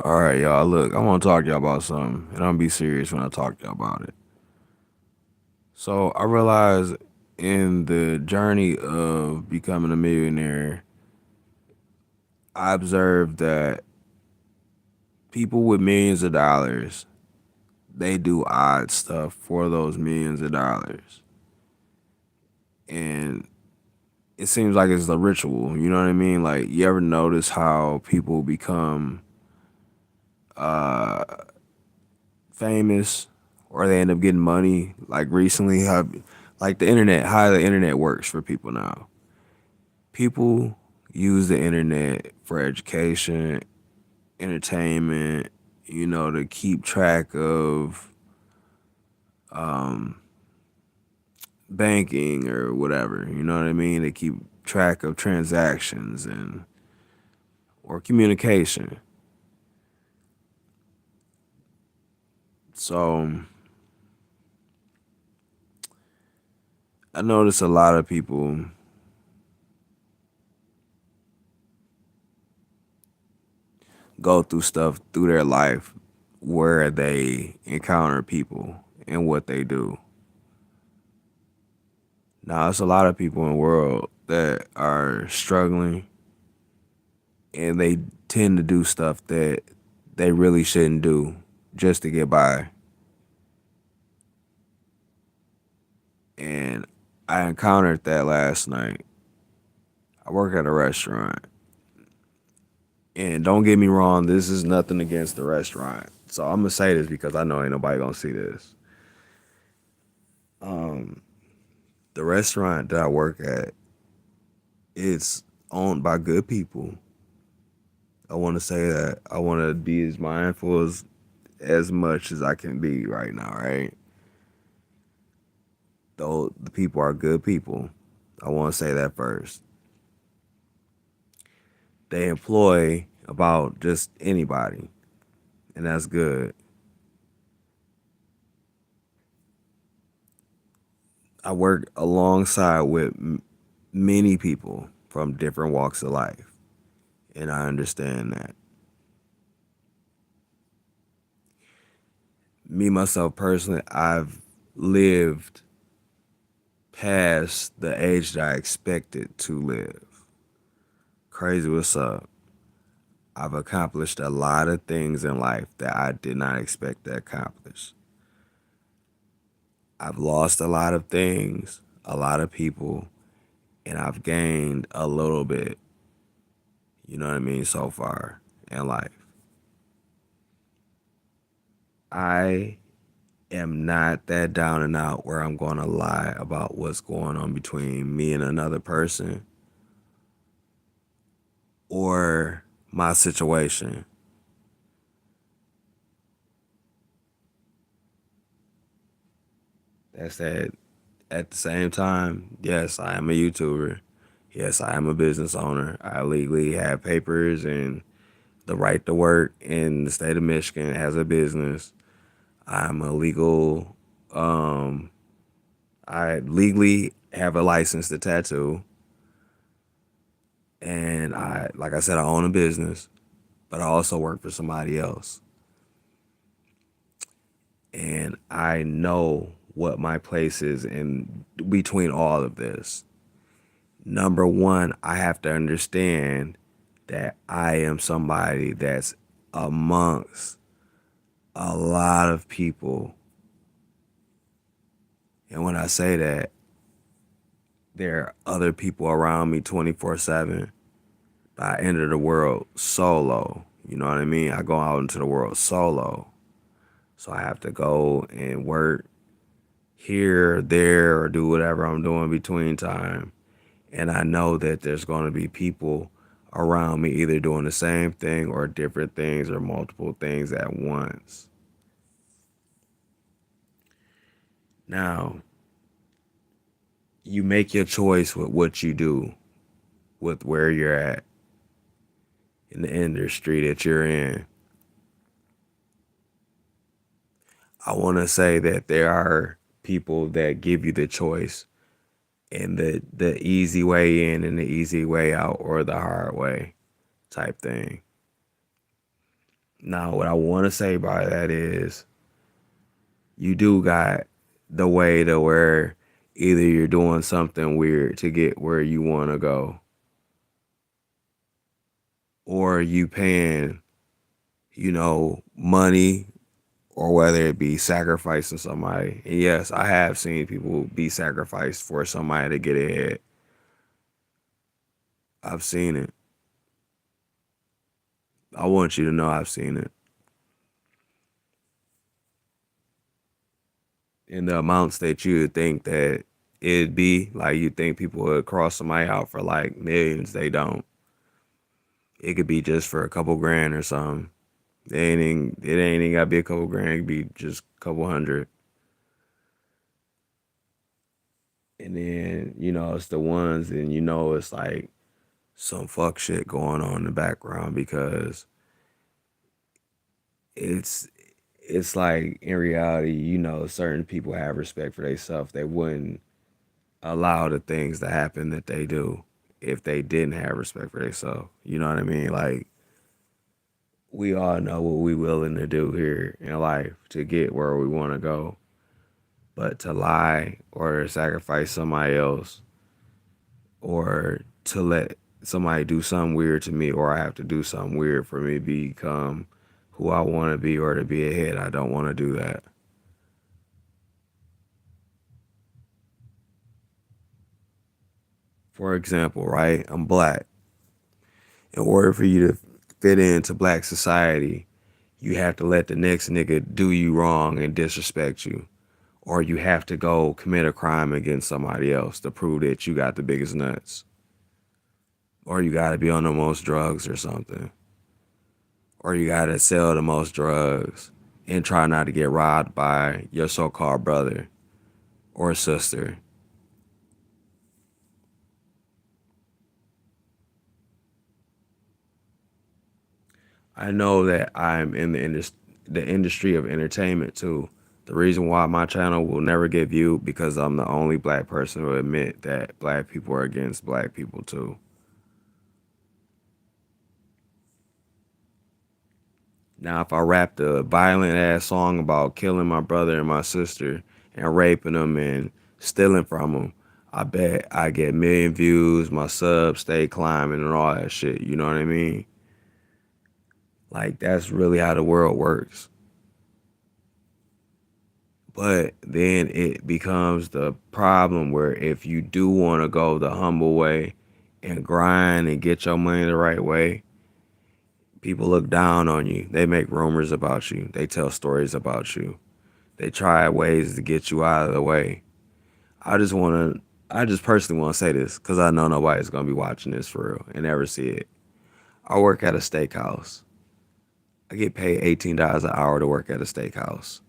All right, y'all. Look, I want to talk to y'all about something, and I'm gonna be serious when I talk to y'all about it. So I realized in the journey of becoming a millionaire, I observed that people with millions of dollars, they do odd stuff for those millions of dollars, and it seems like it's a ritual. You know what I mean? Like, you ever notice how people become uh famous or they end up getting money? Like recently, how like the internet, how the internet works for people now. People use the internet for education, entertainment, to keep track of um, banking or whatever. You know what I mean? They keep track of transactions and or communication. So I notice a lot of people go through stuff through their life where they encounter people and what they do. Now, it's a lot of people in the world that are struggling and they tend to do stuff that they really shouldn't do just to get by. And I encountered that last night. I work at a restaurant. And don't get me wrong, this is nothing against the restaurant. So I'm going to say this because I know ain't nobody going to see this. Um, the restaurant that I work at, it's owned by good people. I want to say that. I want to be as mindful as much as I can be right now, right? Though the people are good people. I want to say that first. They employ about just anybody, and that's good. I work alongside with many people from different walks of life, and I understand that. Me, myself personally, I've lived past the age that I expected to live. Crazy what's up. I've accomplished a lot of things in life that I did not expect to accomplish. I've lost a lot of things, a lot of people, and I've gained a little bit, you know what I mean, so far in life. I am not that down and out where I'm going to lie about what's going on between me and another person or my situation. That's that. At the same time, yes, I am a YouTuber. Yes, I am a business owner. I legally have papers and the right to work in the state of Michigan as a business. I'm a legal, um, I legally have a license to tattoo. And like I said, I own a business, but I also work for somebody else. And I know what my place is in between all of this. Number one, I have to understand that I am somebody that's amongst a lot of people. And when I say that, there are other people around me 24/7. I enter the world solo. You know what I mean? I go out into the world solo. So I have to go and work here, there, or do whatever I'm doing between time. And I know that there's going to be people around me either doing the same thing or different things or multiple things at once. Now, you make your choice with what you do, with where you're at in the industry that you're in. I want to say that there are people that give you the choice and the easy way in and the easy way out or the hard way type thing. Now, what I want to say by that is you do got the way to where either you're doing something weird to get where you want to go, or you paying, money, or whether it be sacrificing somebody. And yes, I have seen people be sacrificed for somebody to get ahead. I've seen it. I want you to know I've seen it. In the amounts that you would think that it'd be, like you think people would cross somebody out for like millions, they don't. It could be just for a couple grand or something. It ain't even gotta be a couple grand, it could be just a couple hundred. And then, it's the ones, and it's like some fuck shit going on in the background, because it's it's like in reality, certain people have respect for themselves. They wouldn't allow the things to happen that they do if they didn't have respect for themselves. You know what I mean? Like, we all know what we willing to do here in life to get where we want to go. But to lie or to sacrifice somebody else, or to let somebody do something weird to me, or I have to do something weird for me to become who I want to be or to be ahead, I don't want to do that. For example, right? I'm black. In order for you to fit into black society, you have to let the next nigga do you wrong and disrespect you. Or you have to go commit a crime against somebody else to prove that you got the biggest nuts. Or you got to be on the most drugs or something. Or you got to sell the most drugs and try not to get robbed by your so called brother or sister. I know that I'm in the industry of entertainment too. The reason why my channel will never get viewed, because I'm the only black person to admit that black people are against black people too. Now, if I rapped a violent ass song about killing my brother and my sister and raping them and stealing from them, I bet I get a million views, my subs stay climbing and all that shit. You know what I mean? Like, that's really how the world works. But then it becomes the problem where if you do want to go the humble way and grind and get your money the right way, people look down on you. They make rumors about you. They tell stories about you. They try ways to get you out of the way. I just want to, I just personally want to say this because I know nobody's going to be watching this for real and ever see it. I work at a steakhouse. I get paid $18 an hour to work at a steakhouse.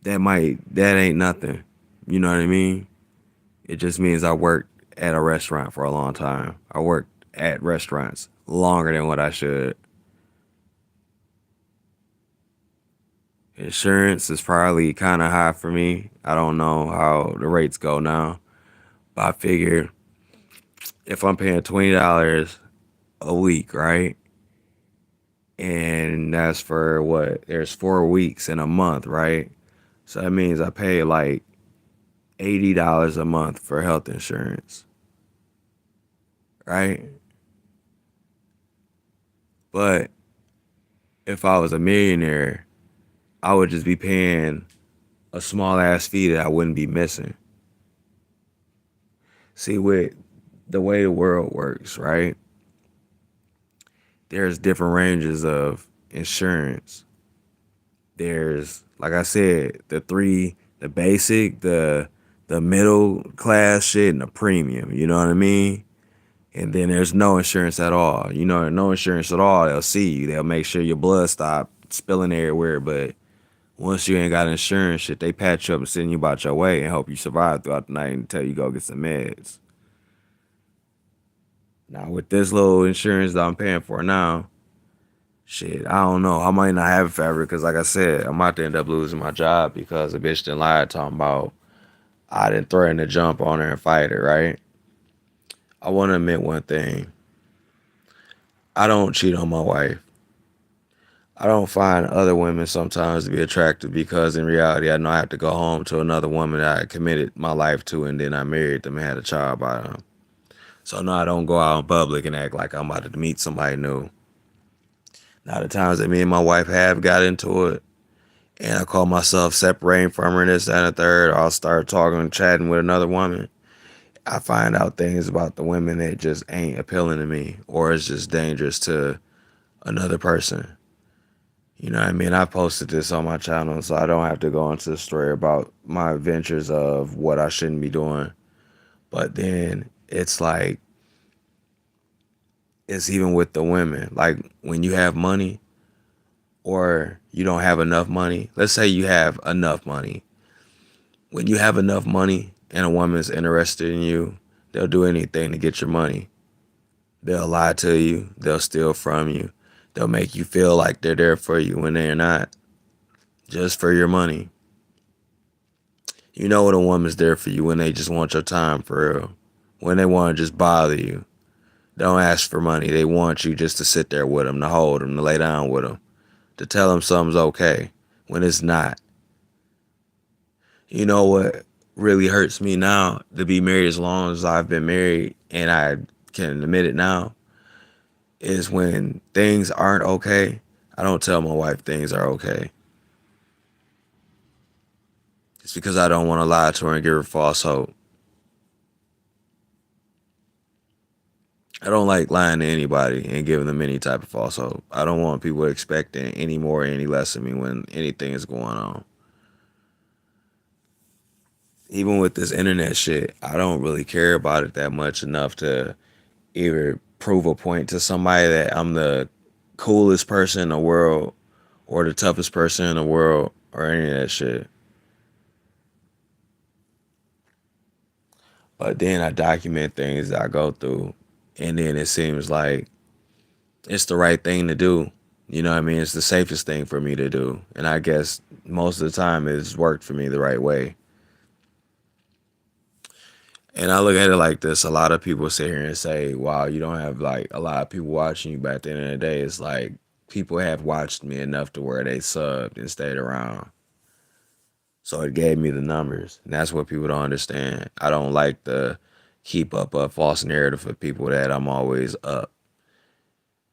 That ain't nothing. You know what I mean? It just means I worked at a restaurant for a long time. I worked at restaurants longer than what I should. Insurance is probably kind of high for me. I don't know how the rates go now. But I figure if I'm paying $20 a week, right? And that's for what? There's 4 weeks in a month, right? So that means I pay like $80 a month for health insurance, right? But if I was a millionaire, I would just be paying a small ass fee that I wouldn't be missing. See, with the way the world works, right? There's different ranges of insurance. There's, like I said, the basic, the middle class shit, and the premium. You know what I mean? And then there's no insurance at all. No insurance at all. They'll see you. They'll make sure your blood stop spilling everywhere. But once you ain't got insurance, shit, they patch you up and send you about your way and help you survive throughout the night until you go get some meds. Now, with this little insurance that I'm paying for now, shit, I don't know. I might not have it forever because, like I said, I'm about to end up losing my job because a bitch didn't lie talking about I didn't threaten to jump on her and fight her, right? I want to admit one thing. I don't cheat on my wife. I don't find other women sometimes to be attractive because in reality, I know I have to go home to another woman that I committed my life to, and then I married them and had a child by them. So no, I don't go out in public and act like I'm about to meet somebody new. Now the times that me and my wife have got into it, and I call myself separating from her and this, that, and the third, or I'll start talking and chatting with another woman. I find out things about the women that just ain't appealing to me, or it's just dangerous to another person. You know what I mean? I posted this on my channel, so I don't have to go into the story about my adventures of what I shouldn't be doing. But then it's like, it's even with the women. Like when you have money or you don't have enough money, let's say you have enough money. When you have enough money and a woman's interested in you, they'll do anything to get your money. They'll lie to you. They'll steal from you. They'll make you feel like they're there for you when they're not, just for your money. You know when a woman's there for you when they just want your time for real. When they want to just bother you. Don't ask for money. They want you just to sit there with them, to hold them, to lay down with them, to tell them something's okay when it's not. You know what really hurts me now to be married as long as I've been married, and I can admit it now, is when things aren't okay, I don't tell my wife things are okay. It's because I don't want to lie to her and give her false hope. I don't like lying to anybody and giving them any type of false hope. I don't want people expecting any more or any less of me when anything is going on. Even with this internet shit, I don't really care about it that much enough to either prove a point to somebody that I'm the coolest person in the world or the toughest person in the world or any of that shit. But then I document things that I go through, and then it seems like it's the right thing to do. You know what I mean? It's the safest thing for me to do. And I guess most of the time it's worked for me the right way. And I look at it like this. A lot of people sit here and say, wow, you don't have like a lot of people watching you. But at the end of the day, it's like people have watched me enough to where they subbed and stayed around. So it gave me the numbers. And that's what people don't understand. I don't like to keep up a false narrative for people that I'm always up.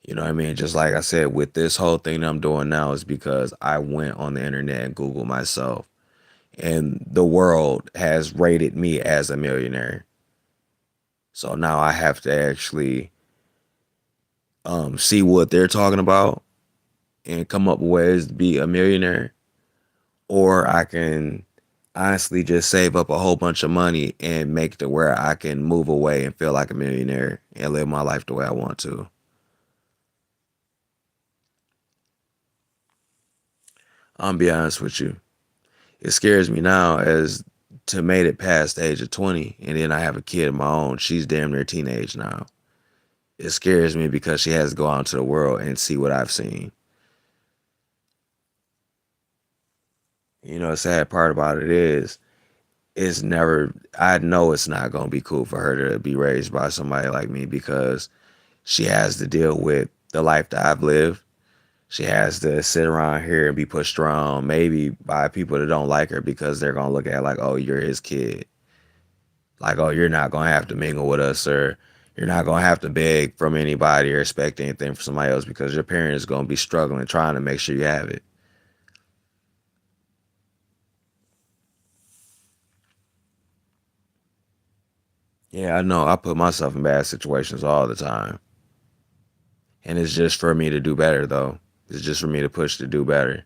You know what I mean? Just like I said, with this whole thing that I'm doing now is because I went on the internet and Googled myself. And the world has rated me as a millionaire. So now I have to actually see what they're talking about and come up with ways to be a millionaire. Or I can honestly just save up a whole bunch of money and make it to where I can move away and feel like a millionaire and live my life the way I want to. I'll be honest with you. It scares me now as to made it past the age of 20 and then I have a kid of my own. She's damn near teenage now. It scares me because she has to go out into the world and see what I've seen. You know, the sad part about it is it's never, I know it's not going to be cool for her to be raised by somebody like me because she has to deal with the life that I've lived. She has to sit around here and be pushed around maybe by people that don't like her because they're going to look at it like, oh, you're his kid. Like, oh, you're not going to have to mingle with us or you're not going to have to beg from anybody or expect anything from somebody else because your parent is going to be struggling trying to make sure you have it. Yeah, I know. I put myself in bad situations all the time. And it's just for me to do better, though. It's just for me to push to do better.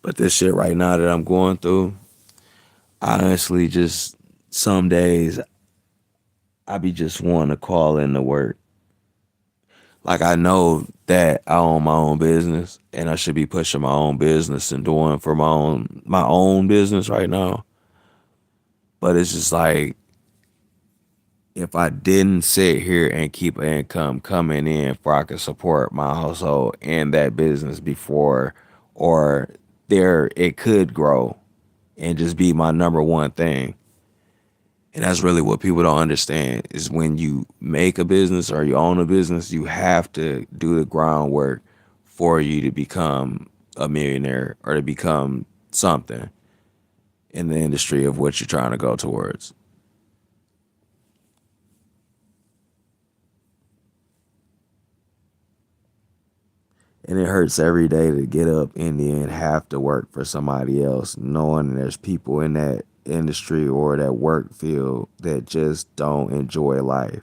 But this shit right now that I'm going through, honestly, just some days I be just wanting to call in to work. Like I know that I own my own business and I should be pushing my own business and doing for my own business right now. But it's just like if I didn't sit here and keep income coming in for I could support my household and that business before or there it could grow and just be my number one thing. And that's really what people don't understand is when you make a business or you own a business, you have to do the groundwork for you to become a millionaire or to become something in the industry of what you're trying to go towards. And it hurts every day to get up in the end, have to work for somebody else, knowing there's people in that industry or that work field that just don't enjoy life.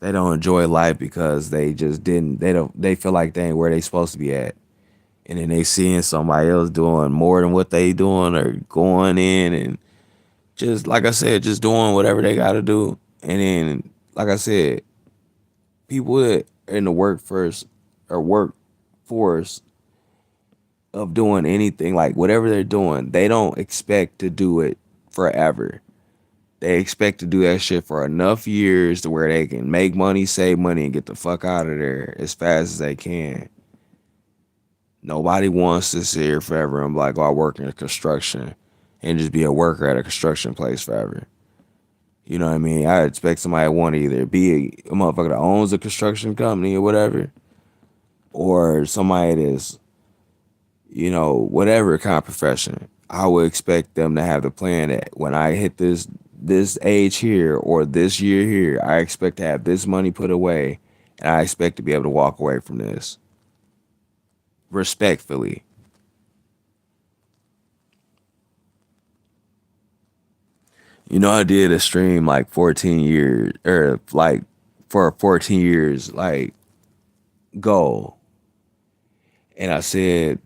They don't enjoy life because they just didn't, they feel like they ain't where they supposed to be at. And then they seeing somebody else doing more than what they doing or going in and just, like I said, just doing whatever they got to do. And then, like I said, people that are in the workforce or workforce of doing anything, like whatever they're doing, they don't expect to do it forever. They expect to do that shit for enough years to where they can make money, save money, and get the fuck out of there as fast as they can. Nobody wants to sit here forever and be like, oh, I work in construction and just be a worker at a construction place forever. You know what I mean? I expect somebody to want to either be a motherfucker that owns a construction company or whatever, or somebody that's, you know, whatever kind of profession. I would expect them to have the plan that when I hit this age here or this year here, I expect to have this money put away and I expect to be able to walk away from this respectfully. You know, I did a stream like 14 years or like for 14 years like goal. And I said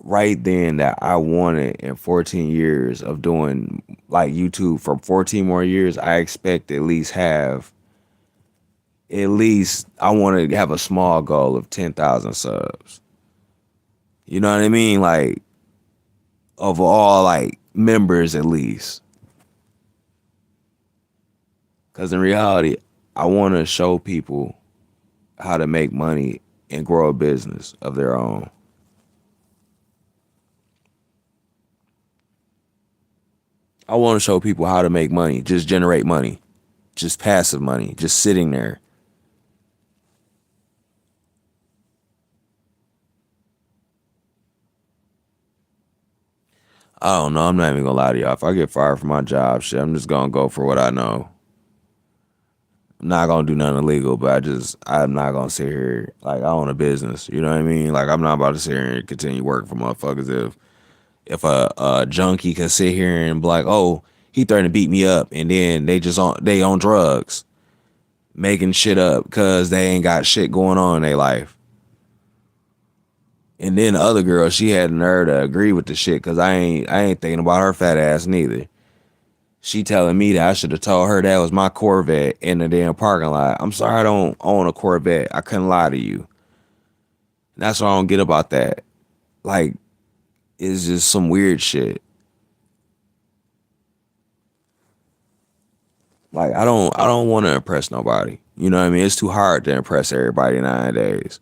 right then that I wanted in 14 years of doing like YouTube for 14 more years, I expect to at least I want to have a small goal of 10,000 subs. You know what I mean? Like of all like members at least. Cause in reality, I want to show people how to make money and grow a business of their own. I want to show people how to make money, just generate money, just passive money, just sitting there. I don't know. I'm not even gonna lie to y'all. If I get fired from my job, shit, I'm just gonna go for what I know. I'm not gonna do nothing illegal, but I'm not gonna sit here like I own a business. You know what I mean? Like I'm not about to sit here and continue working for motherfuckers if a junkie can sit here and be like, oh, he threatened to beat me up, and then they on drugs, making shit up because they ain't got shit going on in their life. And then the other girl, she had the nerve to agree with the shit because I ain't thinking about her fat ass neither. She telling me that I should have told her that was my Corvette in the damn parking lot. I'm sorry I don't own a Corvette. I couldn't lie to you. That's what I don't get about that. Like, it's just some weird shit. Like I don't want to impress nobody. You know what I mean? It's too hard to impress everybody nowadays.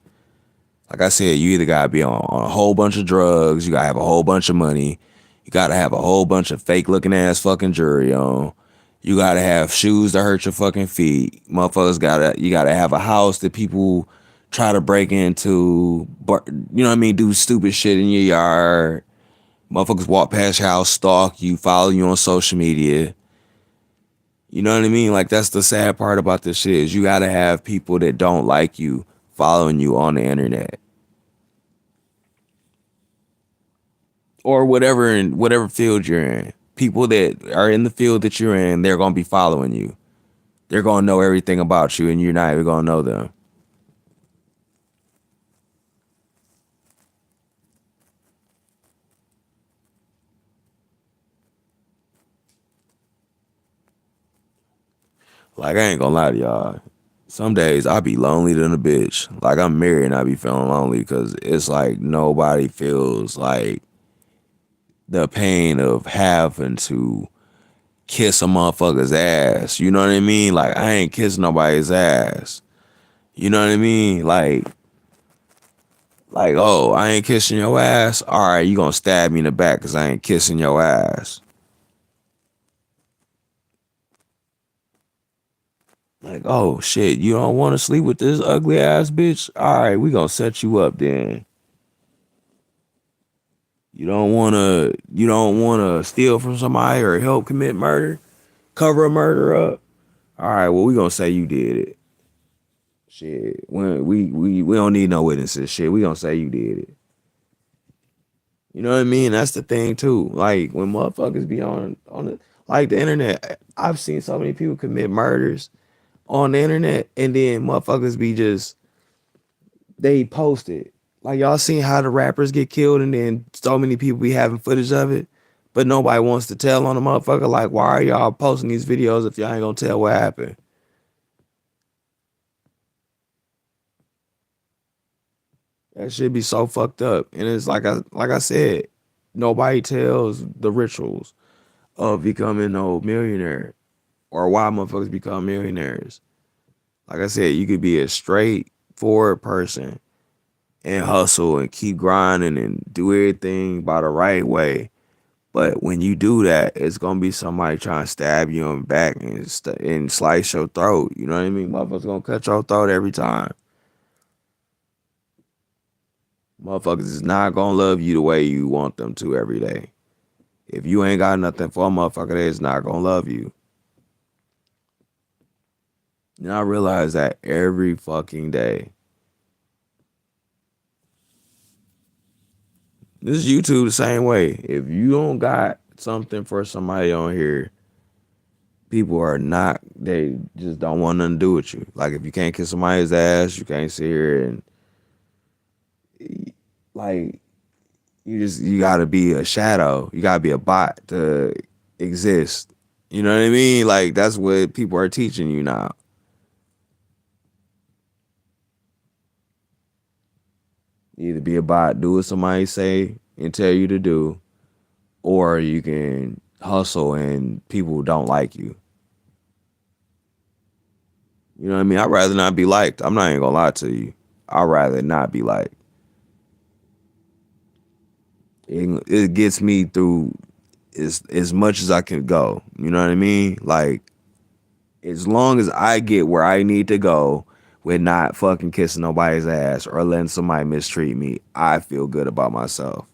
Like I said, you either gotta be on a whole bunch of drugs, you gotta have a whole bunch of money, you gotta have a whole bunch of fake looking ass fucking jewelry on. You gotta have shoes to hurt your fucking feet. You gotta have a house that people try to break into, but you know what I mean, do stupid shit in your yard. Motherfuckers walk past your house, stalk you, follow you on social media. You know what I mean? Like that's the sad part about this shit is you gotta have people that don't like you following you on the internet. Or whatever field you're in. People that are in the field that you're in, they're gonna be following you. They're gonna know everything about you and you're not even gonna know them. Like I ain't gonna lie to y'all. Some days I be lonely than a bitch. Like I'm married and I be feeling lonely because it's like nobody feels like the pain of having to kiss a motherfucker's ass. You know what I mean? Like I ain't kissing nobody's ass. You know what I mean? Like, oh, I ain't kissing your ass. All right, you gonna stab me in the back because I ain't kissing your ass. Like, oh shit, you don't want to sleep with this ugly ass bitch? All right, we gonna set you up then. You don't wanna steal from somebody or help commit murder, cover a murder up. All right, well we gonna say you did it. Shit, we don't need no witnesses. Shit, we gonna say you did it. You know what I mean? That's the thing too. Like when motherfuckers be on the like the internet, I've seen so many people commit murders on the internet, and then motherfuckers be just they post it. Like y'all seen how the rappers get killed, and then so many people be having footage of it, but nobody wants to tell on the motherfucker. Like, why are y'all posting these videos if y'all ain't gonna tell what happened? That should be so fucked up. And it's like I said, nobody tells the rituals of becoming no millionaire or why motherfuckers become millionaires. Like I said, you could be a straightforward person and hustle and keep grinding and do everything by the right way. But when you do that, it's gonna be somebody trying to stab you in the back and slice your throat. You know what I mean? Motherfuckers gonna cut your throat every time. Motherfuckers is not gonna love you the way you want them to every day. If you ain't got nothing for a motherfucker, they is not gonna love you. And I realize that every fucking day. This is YouTube the same way. If you don't got something for somebody on here, people are not, they just don't want nothing to do with you. Like if you can't kiss somebody's ass, you can't sit here and like you gotta be a shadow. You gotta be a bot to exist. You know what I mean? Like that's what people are teaching you now. Either be a bot, do what somebody say and tell you to do, or you can hustle and people don't like you. You know what I mean? I'd rather not be liked. I'm not even gonna lie to you. I'd rather not be liked. It gets me through as much as I can go. You know what I mean? Like as long as I get where I need to go with not fucking kissing nobody's ass or letting somebody mistreat me, I feel good about myself.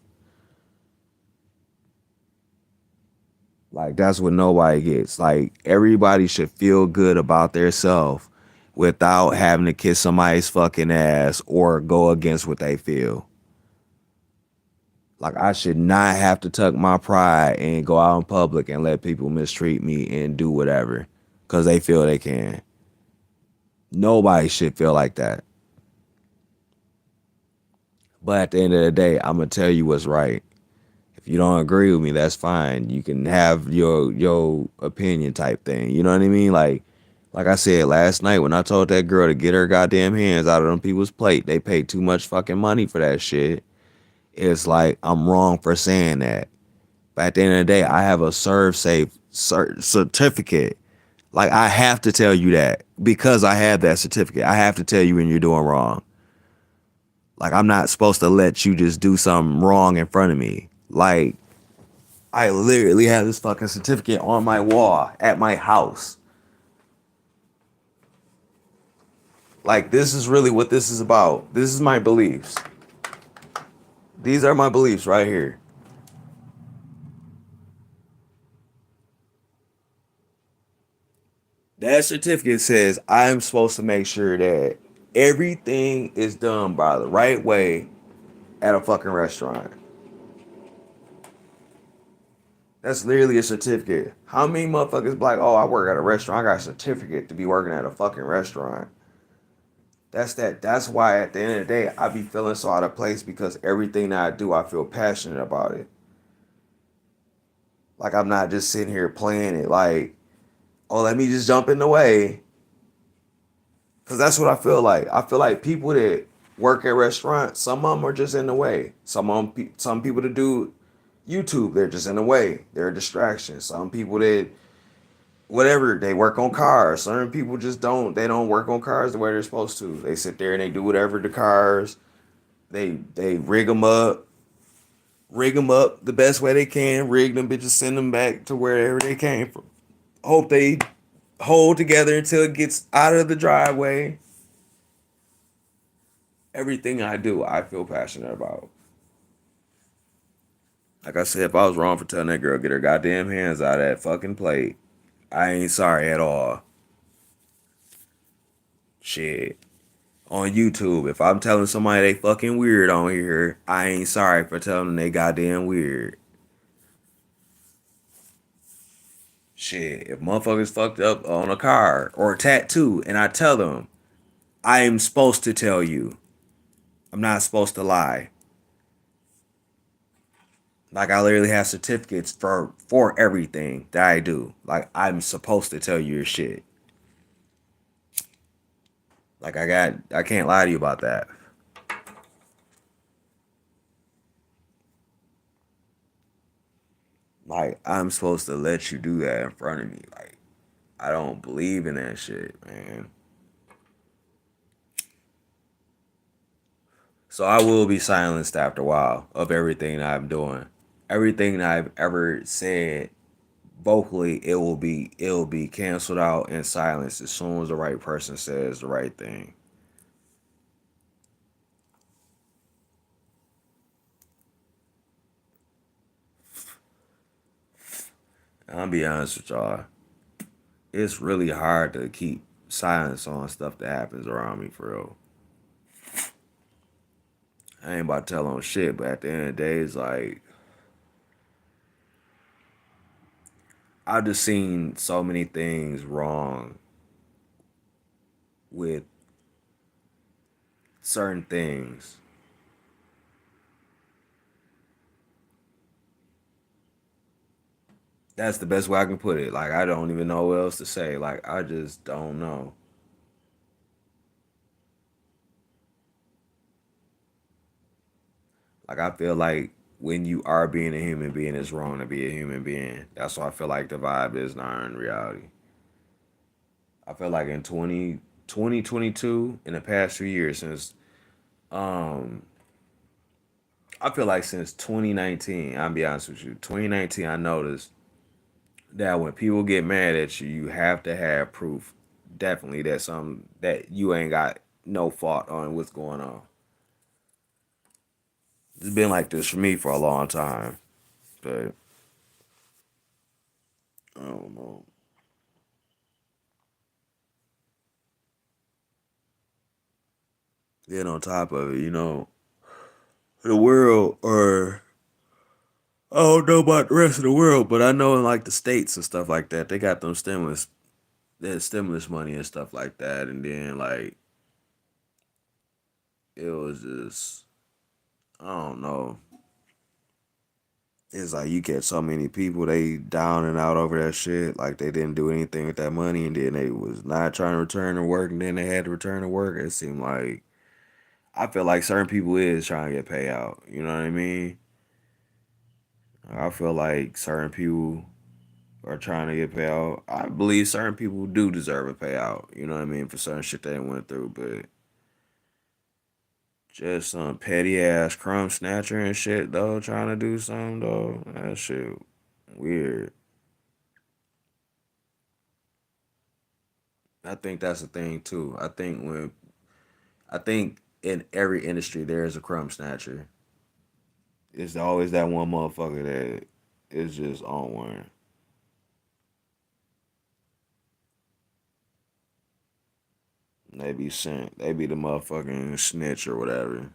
Like that's what nobody gets. Like everybody should feel good about their self without having to kiss somebody's fucking ass or go against what they feel. Like I should not have to tuck my pride and go out in public and let people mistreat me and do whatever because they feel they can. Nobody should feel like that. But at the end of the day, I'm gonna tell you what's right. If you don't agree with me, that's fine. You can have your opinion type thing. You know what I mean? Like I said last night when I told that girl to get her goddamn hands out of them people's plate, they paid too much fucking money for that shit. It's like I'm wrong for saying that. But at the end of the day, I have a serve safe certificate. Like I have to tell you that because I have that certificate. I have to tell you when you're doing wrong. Like I'm not supposed to let you just do something wrong in front of me. Like I literally have this fucking certificate on my wall at my house. Like this is really what this is about. This is my beliefs. These are my beliefs right here. That certificate says I'm supposed to make sure that everything is done by the right way at a fucking restaurant. That's literally a certificate. How many motherfuckers be like, oh, I work at a restaurant. I got a certificate to be working at a fucking restaurant. That's that. That's why at the end of the day, I be feeling so out of place because everything that I do, I feel passionate about it. Like I'm not just sitting here playing it like, oh, let me just jump in the way. Cause that's what I feel like. I feel like people that work at restaurants, some of them are just in the way. Some people that do YouTube, they're just in the way. They're a distraction. Some people that whatever they work on cars. Certain people just don't. They don't work on cars the way they're supposed to. They sit there and they do whatever the cars. They rig them up the best way they can. Rig them bitches, send them back to wherever they came from. Hope they hold together until it gets out of the driveway. Everything I do, I feel passionate about. Like I said, if I was wrong for telling that girl get her goddamn hands out of that fucking plate, I ain't sorry at all. Shit. On YouTube, if I'm telling somebody they fucking weird on here, I ain't sorry for telling them they goddamn weird. Shit, if motherfuckers fucked up on a car or a tattoo and I tell them, I am supposed to tell you. I'm not supposed to lie. Like I literally have certificates for everything that I do. Like I'm supposed to tell you your shit. Like I can't lie to you about that. Like I'm supposed to let you do that in front of me. Like I don't believe in that shit, man. So I will be silenced after a while of everything I'm doing. Everything I've ever said vocally, it will be canceled out and silenced as soon as the right person says the right thing. I'll be honest with y'all. It's really hard to keep silence on stuff that happens around me for real. I ain't about to tell on shit, but at the end of the day, it's like I've just seen so many things wrong with certain things. That's the best way I can put it. Like I don't even know what else to say. Like I just don't know. Like I feel like when you are being a human being, it's wrong to be a human being. That's why I feel like the vibe is not in reality. I feel like in 2022, in the past few years, since um I feel like since 2019, I'll be honest with you, 2019, I noticed that when people get mad at you, you have to have proof, definitely that some that you ain't got no fault on what's going on. It's been like this for me for a long time, but I don't know. Then on top of it, the world, or I don't know about the rest of the world, but I know in like the states and stuff like that, they got them that stimulus money and stuff like that, and then like it was just I don't know. It's like you get so many people they down and out over that shit, like they didn't do anything with that money, and then they was not trying to return to work, and then they had to return to work. It seemed like I feel like certain people is trying to get payout. You know what I mean? I feel like certain people are trying to get payout. I believe certain people do deserve a payout. You know what I mean, for certain shit they went through, but just some petty ass crumb snatcher and shit though, trying to do something though. That shit weird. I think that's the thing too. I think in every industry there is a crumb snatcher. It's always that one motherfucker that is just on one. They be sent. They be the motherfucking snitch or whatever.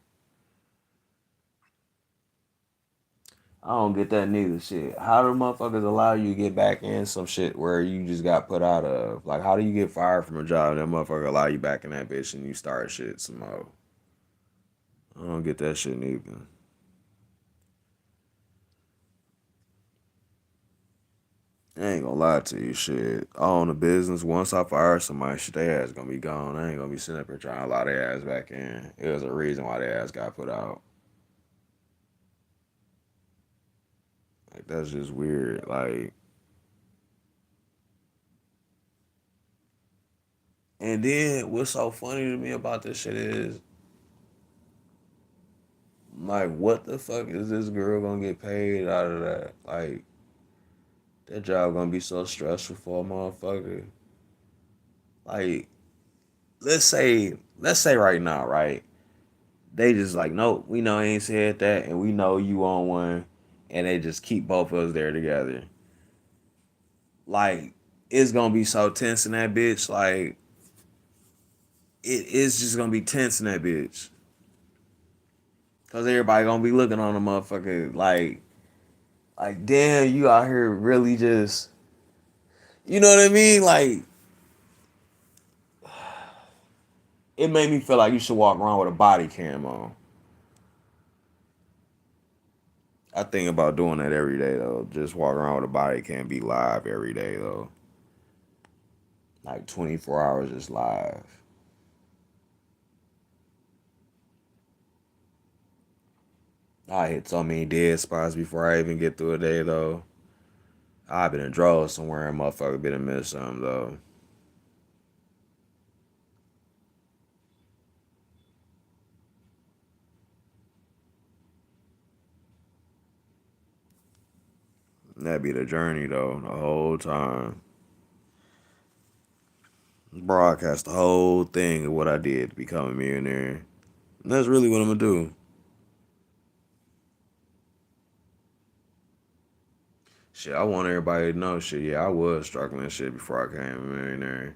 I don't get that neither. Shit. How do motherfuckers allow you to get back in some shit where you just got put out of? Like, how do you get fired from a job and that motherfucker allow you back in that bitch and you start shit some more? I don't get that shit neither. I ain't gonna lie to you, shit. I own a business. Once I fire somebody, shit, their ass gonna be gone. I ain't gonna be sitting up here trying to allow their ass back in. It was a reason why their ass got put out. Like, that's just weird. Like, and then what's so funny to me about this shit is, like, what the fuck is this girl gonna get paid out of that? Like, that job gonna be so stressful for a motherfucker. Like, let's say right now, right? They just like, nope, we know he ain't said that, and we know you on one, and they just keep both of us there together. Like, it's gonna be so tense in that bitch. Like, it is just gonna be tense in that bitch. Cause everybody gonna be looking on the motherfucker like damn, you out here really just, you know what I mean? Like, it made me feel like you should walk around with a body cam on. I think about doing that every day though. Just walk around with a body cam, be live every day though. Like 24 hours just live. I hit so many dead spots before I even get through a day though. I've been in draws somewhere and motherfucker been a miss something though. That be the journey though, the whole time. Broadcast the whole thing of what I did to become a millionaire. And that's really what I'm gonna do. Shit, I want everybody to know shit. Yeah, I was struggling shit before I became a millionaire.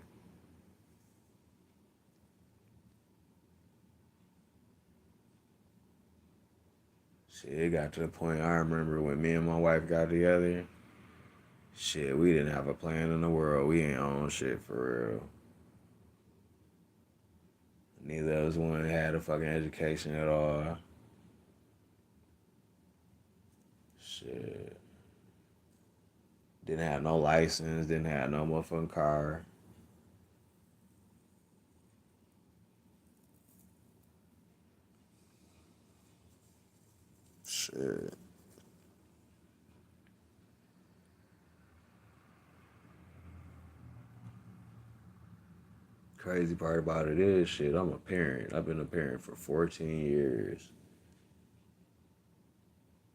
Shit, it got to the point I remember when me and my wife got together. Shit, we didn't have a plan in the world. We ain't own shit for real. Neither of us one had a fucking education at all. Shit. Didn't have no license, didn't have no motherfucking car. Shit. Crazy part about it is shit, I'm a parent. I've been a parent for 14 years.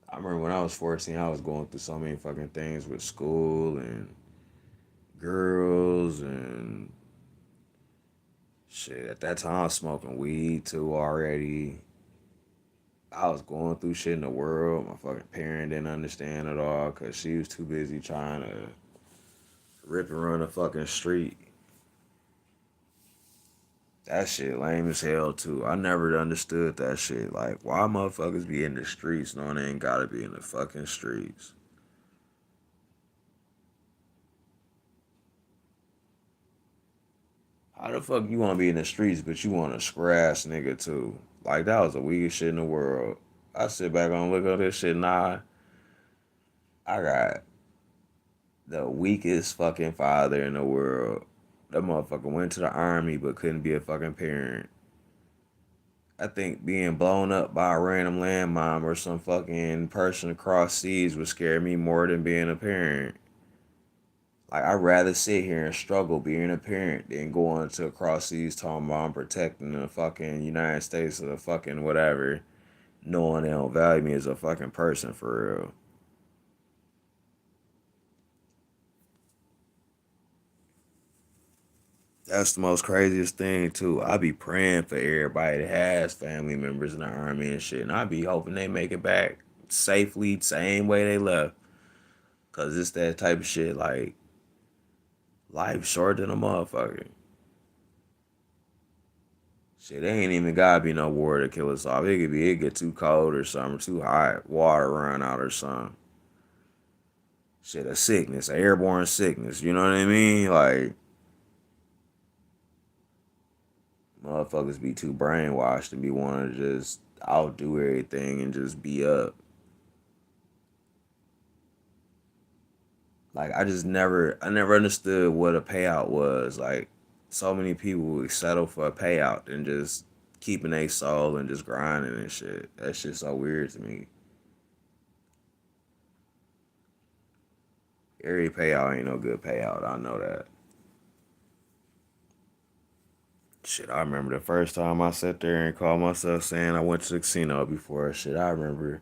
I remember when I was 14, I was going through so many fucking things with school and girls and shit. At that time, I was smoking weed too already. I was going through shit in the world. My fucking parent didn't understand at all because she was too busy trying to rip and run the fucking street. That shit lame as hell too. I never understood that shit. Like, why motherfuckers be in the streets knowing they ain't gotta be in the fucking streets? How the fuck you wanna be in the streets but you want a scratch nigga too? Like, that was the weakest shit in the world. I sit back and look at this shit, nah, I got the weakest fucking father in the world. That motherfucker went to the army but couldn't be a fucking parent. I think being blown up by a random landmine or some fucking person across seas would scare me more than being a parent. Like, I'd rather sit here and struggle being a parent than going to across seas talking about I'm protecting the fucking United States or the fucking whatever, knowing they don't value me as a fucking person for real. That's the most craziest thing too. I be praying for everybody that has family members in the army and shit, and I be hoping they make it back safely, same way they left. Cause it's that type of shit. Like, life short than a motherfucker. Shit, they ain't even gotta be no war to kill us off. It could be it get too cold or something, too hot, water run out or something. Shit, a sickness, an airborne sickness. You know what I mean? Like, motherfuckers be too brainwashed to be wanting to just outdo everything and just be up. Like, I never understood what a payout was. Like, so many people would settle for a payout than just keeping a soul and just grinding and shit. That shit's so weird to me. Every payout ain't no good payout. I know that. Shit, I remember the first time I sat there and called myself saying I went to the casino before. Shit, I remember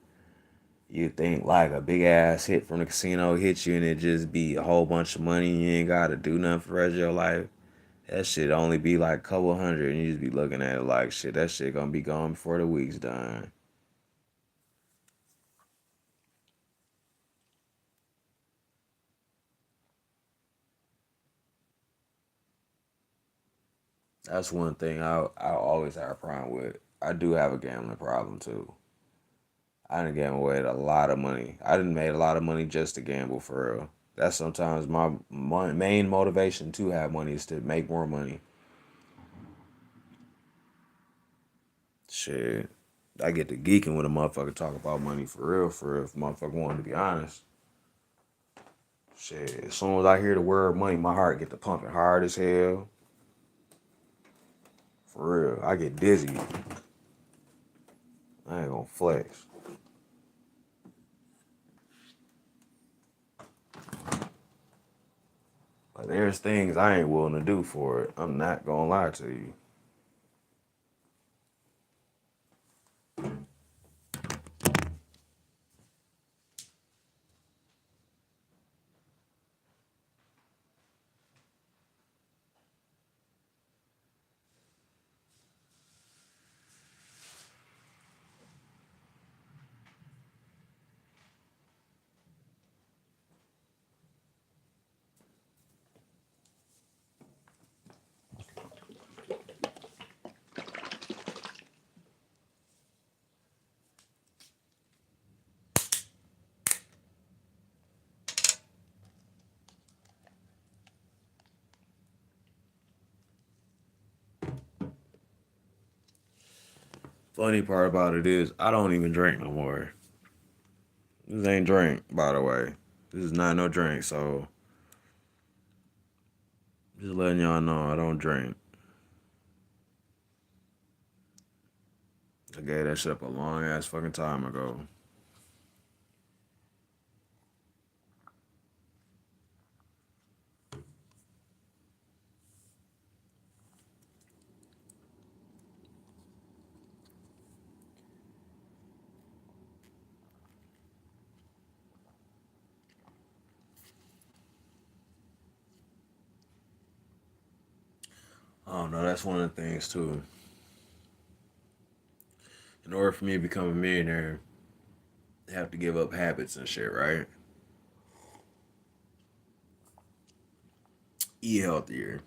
you think like a big ass hit from the casino hit you and it just be a whole bunch of money and you ain't gotta do nothing for the rest of your life. That shit only be like a couple hundred, and you just be looking at it like shit. That shit gonna be gone before the week's done. That's one thing I always have a problem with. I do have a gambling problem too. I done gambled away a lot of money. I done made a lot of money just to gamble for real. That's sometimes my main motivation to have money is to make more money. Shit. I get to geeking when a motherfucker talk about money for real, if a motherfucker wanted to be honest. Shit. As soon as I hear the word money, my heart get to pumping hard as hell. For real. I get dizzy. I ain't gonna flex. But there's things I ain't willing to do for it. I'm not gonna lie to you. Funny part about it is I don't even drink no more. This ain't drink, by the way. This is not no drink, so just letting y'all know I don't drink. I gave that shit up a long ass fucking time ago. I don't know, that's one of the things too. In order for me to become a millionaire, I have to give up habits and shit, right? Eat healthier.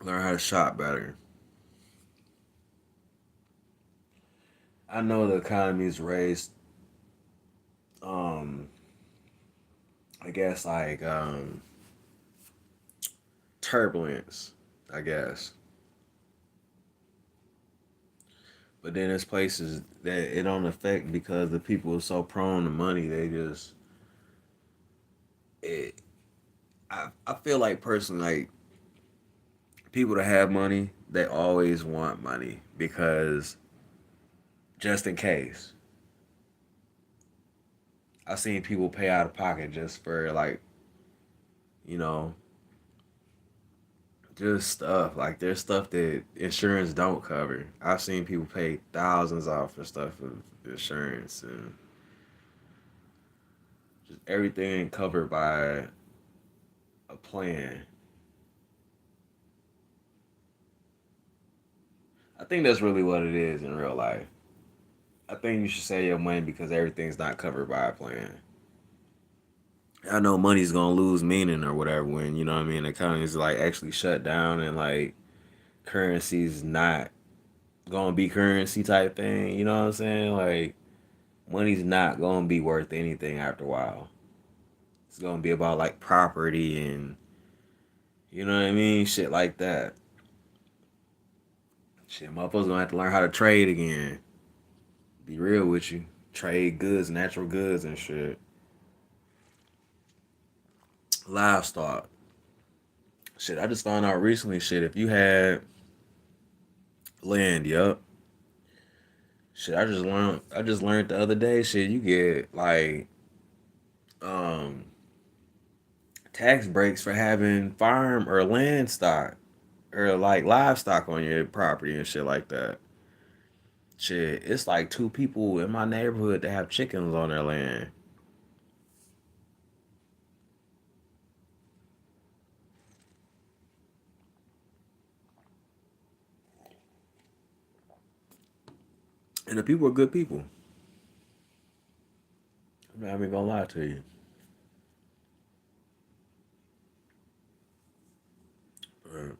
Learn how to shop better. I know the economy's raised um I guess like turbulence, I guess. But then there's places that it don't affect because the people are so prone to money. They just it. I feel like personally, like people that have money, they always want money because just in case. I've seen people pay out of pocket just for like you know just stuff like there's stuff that insurance don't cover. I've seen people pay thousands off for stuff with insurance and just everything covered by a plan. I think that's really what it is in real life. I think you should save your money because everything's not covered by a plan. I know money's gonna lose meaning or whatever when you know what I mean. The economy's like actually shut down and like currency's not gonna be currency type thing. You know what I'm saying? Like money's not gonna be worth anything after a while. It's gonna be about like property and you know what I mean, shit like that. Shit, motherfuckers gonna have to learn how to trade again. Be real with you, trade goods, natural goods and shit. Livestock. Shit, I just found out recently. Shit, if you had land, yup. Shit, I just learned the other day. Shit, you get like um tax breaks for having farm or land stock or like livestock on your property and shit like that. Shit, it's like two people in my neighborhood that have chickens on their land. And the people are good people. I'm not even gonna lie to you. But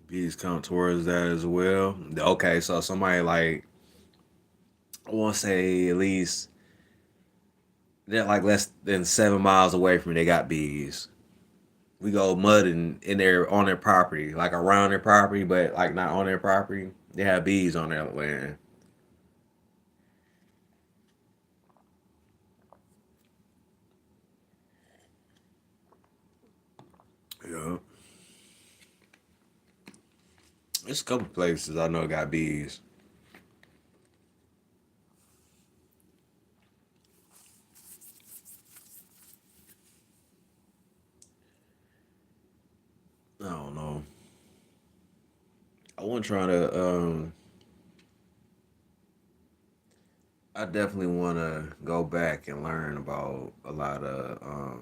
bees count towards that as well. Okay, so somebody like I want to say at least they're like less than 7 miles away from me. They got bees. We go mudding in their on their property, like around their property, but like not on their property. They have bees on their land. Yeah, there's a couple places I know got bees. I don't know. I want to try to. I definitely want to go back and learn about a lot of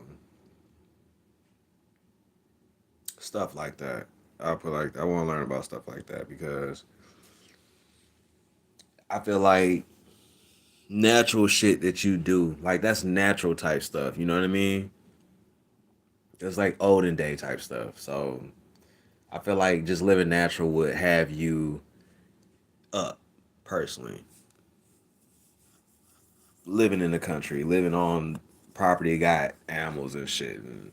stuff like that. I want to learn about stuff like that because I feel like natural shit that you do, like that's natural type stuff. You know what I mean? It's like olden day type stuff. So I feel like just living natural would have you up personally. Living in the country, living on property got animals and shit, and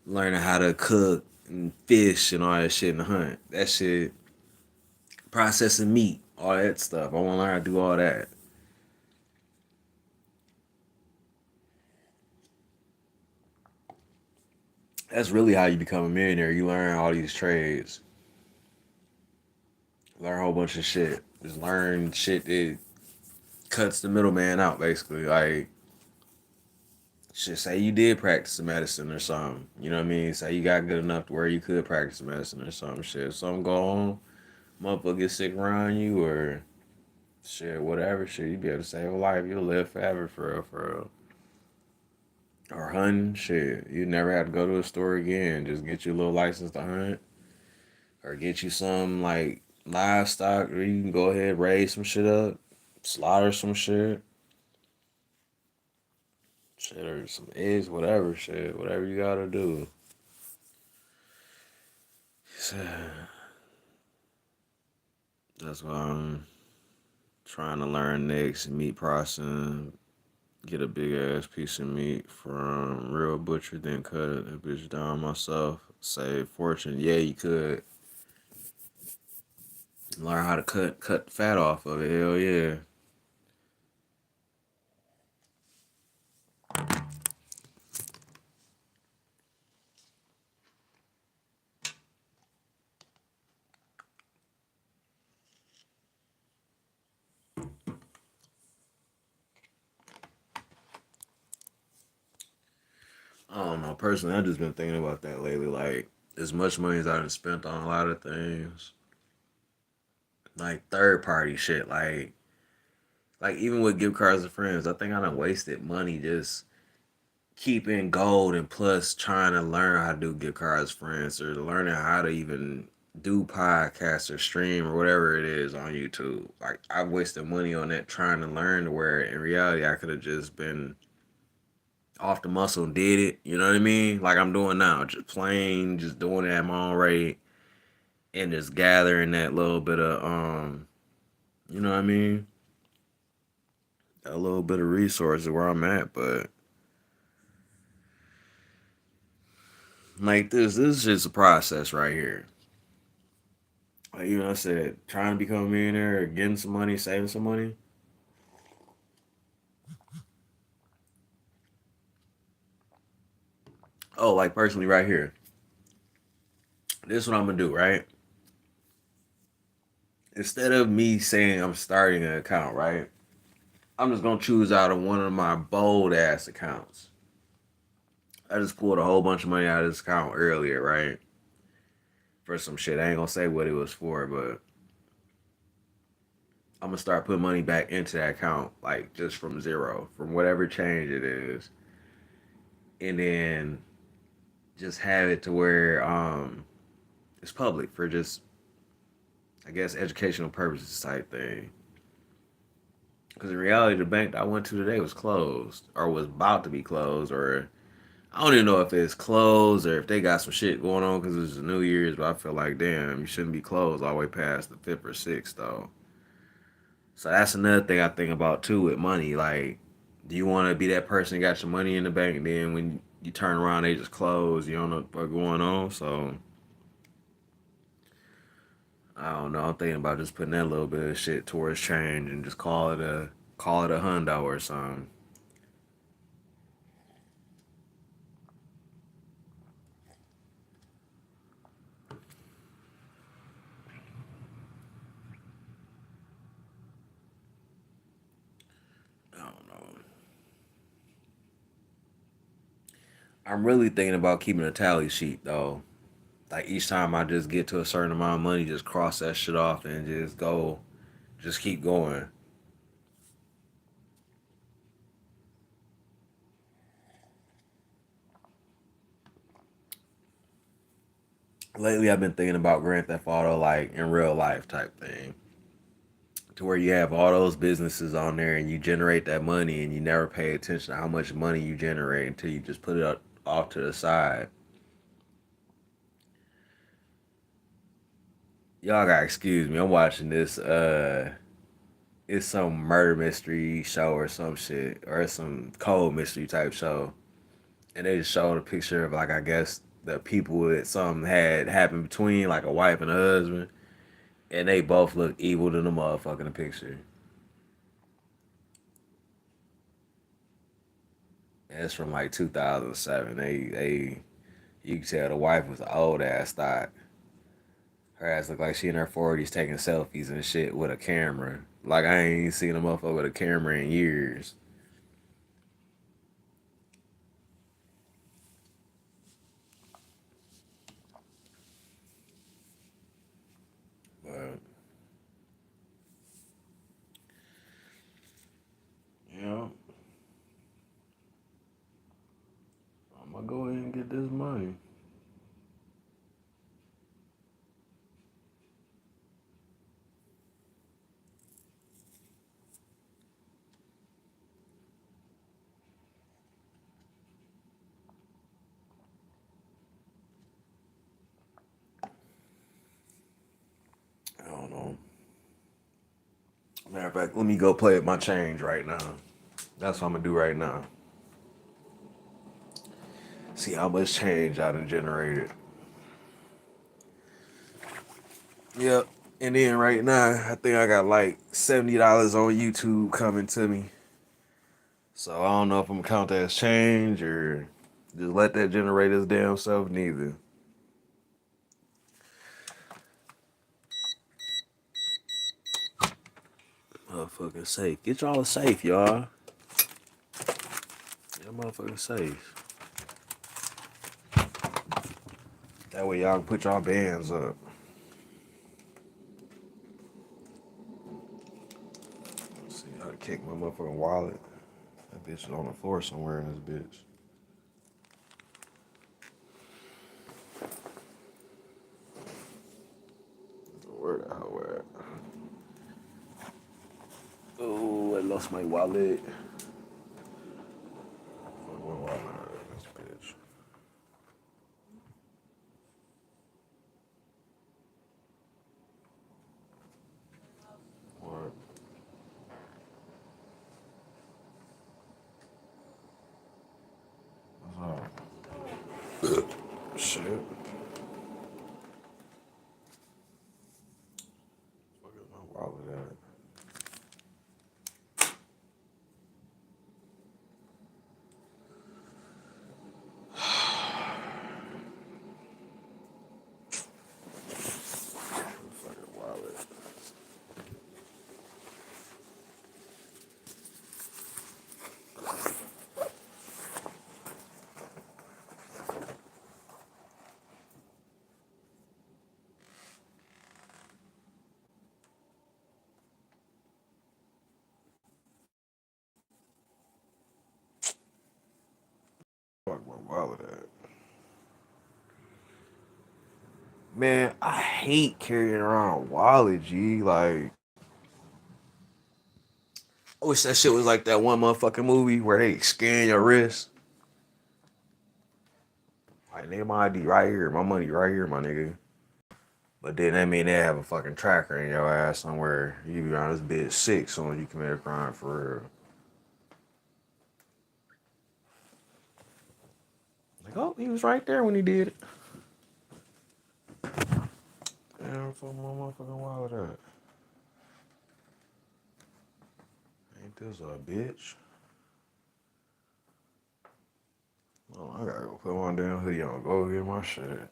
learning how to cook and fish and all that shit and hunt. That shit, processing meat, all that stuff. I want to learn how to do all that. That's really how you become a millionaire. You learn all these trades, learn a whole bunch of shit. Just learn shit that cuts the middleman out, basically. Like, shit, say you did practice the medicine or something. You know what I mean? Say you got good enough to where you could practice the medicine or something. Shit, something go on, motherfucker get sick around you or shit, whatever shit, you be able to save a life. You'll live forever for real, for real. Or hunting, shit. You never have to go to a store again. Just get you a little license to hunt. Or get you some like livestock where you can go ahead raise some shit up. Slaughter some shit. Shit or some eggs, whatever shit. Whatever you gotta do. So, that's what I'm trying to learn next. Meat processing. Get a big ass piece of meat from real butcher, then cut it that bitch down myself. Save fortune. Yeah, you could learn how to cut the fat off of it. Hell yeah. I don't know. Personally, I've just been thinking about that lately. Like, as much money as I've spent on a lot of things, like third party shit, like even with gift cards and friends, I think I done wasted money just keeping gold and plus trying to learn how to do gift cards friends or learning how to even do podcasts or stream or whatever it is on YouTube. Like I wasted money on that trying to learn to where in reality I could have just been off the muscle and did it. You know what I mean? Like I'm doing now. Just plain, just doing it at my own rate and just gathering that little bit of you know what I mean? A little bit of resources where I'm at, but like this is just a process right here. Like you know, I said trying to become a millionaire, getting some money, saving some money. Oh, like personally, right here. This is what I'm gonna do, right? Instead of me saying I'm starting an account, right? I'm just gonna choose out of one of my bold ass accounts. I just pulled a whole bunch of money out of this account earlier, right? For some shit. I ain't gonna say what it was for, but I'm gonna start putting money back into that account, like just from zero, from whatever change it is, and then just have it to where it's public for just I guess educational purposes type thing. Because in reality, the bank I went to today was closed or was about to be closed, or I don't even know if it's closed or if they got some shit going on because it's New Year's. But I feel like, damn, you shouldn't be closed all the way past the 5th or 6th, though. So that's another thing I think about too with money. Like, do you want to be that person that got your money in the bank, and then when you turn around, they just close? You don't know what's going on. So I don't know. I'm thinking about just putting that little bit of shit towards change and just call it a hundo or something. I don't know. I'm really thinking about keeping a tally sheet though. Like each time I just get to a certain amount of money, just cross that shit off and just go, just keep going. Lately, I've been thinking about Grand Theft Auto like in real life type thing, to where you have all those businesses on there and you generate that money and you never pay attention to how much money you generate until you just put it up, off to the side. Y'all gotta excuse me. I'm watching this. It's some murder mystery show or some shit, or it's some cold mystery type show, and they just showed a picture of like I guess the people that something had happened between, like a wife and a husband, and they both look evil to the motherfucker in the picture. And it's from like 2007. They you can tell the wife was an old ass thought. Her ass looked like she in her 40s taking selfies and shit with a camera. Like I ain't seen a motherfucker with a camera in years. But you know, I'm gonna go ahead and get this money. I don't know. Matter of fact, let me go play with my change right now. That's what I'm gonna do right now. See how much change I done generated. Yep. And then right now, I think I got like $70 on YouTube coming to me. So I don't know if I'm gonna count that as change or just let that generate its damn self. Neither. Motherfucking safe. Get y'all a safe, y'all. Get a motherfucking safe. That way y'all can put y'all bands up. Let's see how to kick my motherfucking wallet. That bitch is on the floor somewhere in this bitch. Where the hell at? Oh, I lost my wallet. Where wallet at? This bitch. What? What's up? Shit. Fuck is my wallet at? Fucking wallet. Fuck my wallet at? Man, I hate carrying around a wallet, G. Like, I wish that shit was like that one motherfucking movie where they scan your wrist. Like, nigga, my ID right here, my money right here, my nigga. But then that mean they have a fucking tracker in your ass somewhere. You be around this bitch sick soon as you commit a crime for real. Like, oh, he was right there when he did it. Damn, fuck my motherfucking wallet up. Ain't this a bitch? Oh, I gotta go put my damn hoodie on. Go get my shit.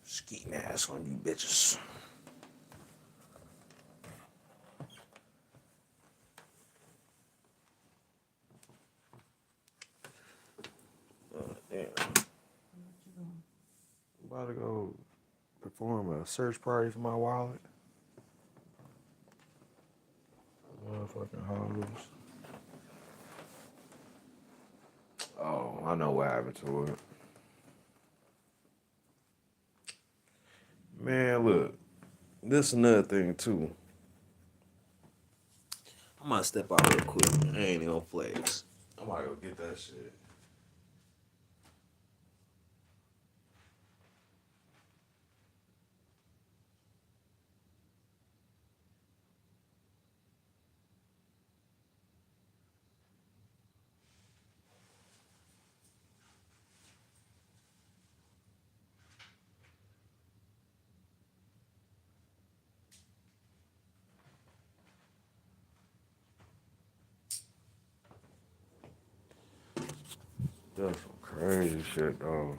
Ski mask on you bitches. Damn. I'm about to go perform a search party for my wallet. Motherfucking hoes. Oh, I know what happened to it. Man, look. This is another thing, too. I'm gonna step out real quick. I ain't even gonna flex. I'm gonna go get that shit. That's some crazy shit, though.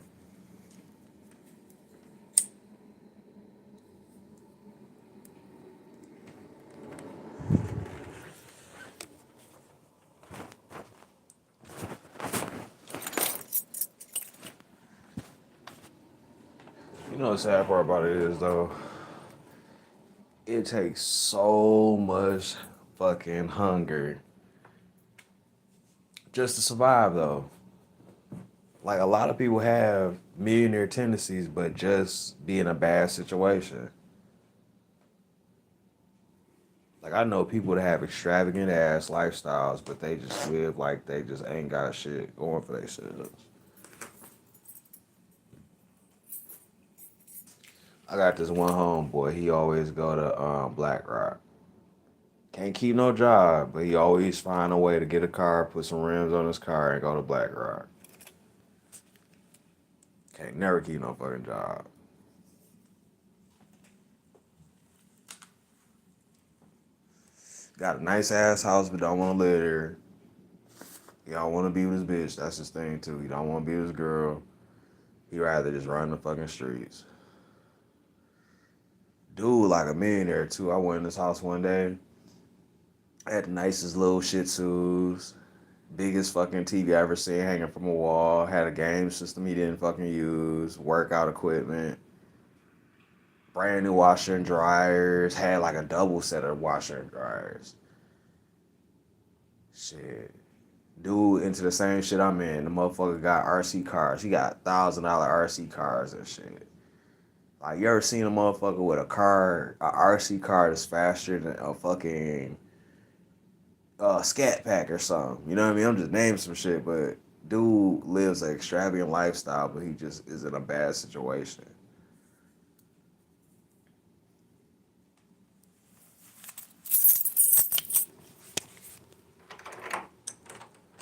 You know the sad part about it is, though, it takes so much fucking hunger just to survive, though. Like, a lot of people have millionaire tendencies, but just be in a bad situation. Like, I know people that have extravagant ass lifestyles, but they just live like they just ain't got shit going for themselves. I got this one homeboy. He always go to BlackRock. Can't keep no job, but he always find a way to get a car, put some rims on his car, and go to BlackRock. Can't never keep no fucking job. Got a nice ass house, but don't want to live there. He don't want to be with his bitch. That's his thing too. He don't want to be with his girl. He rather just run the fucking streets. Dude, like a millionaire too. I went in his house one day. I had the nicest little Shih Tzus, biggest fucking TV I ever seen hanging from a wall. Had a game system he didn't fucking use. Workout equipment. Brand new washer and dryers. Had like a double set of washer and dryers. Shit. Dude into the same shit I'm in. The motherfucker got RC cars. He got $1,000 RC cars and shit. Like, you ever seen a motherfucker with a RC car that's faster than a fucking Scat Pack or something? You know what I mean? I'm just naming some shit, but dude lives an extravagant lifestyle, but he just is in a bad situation.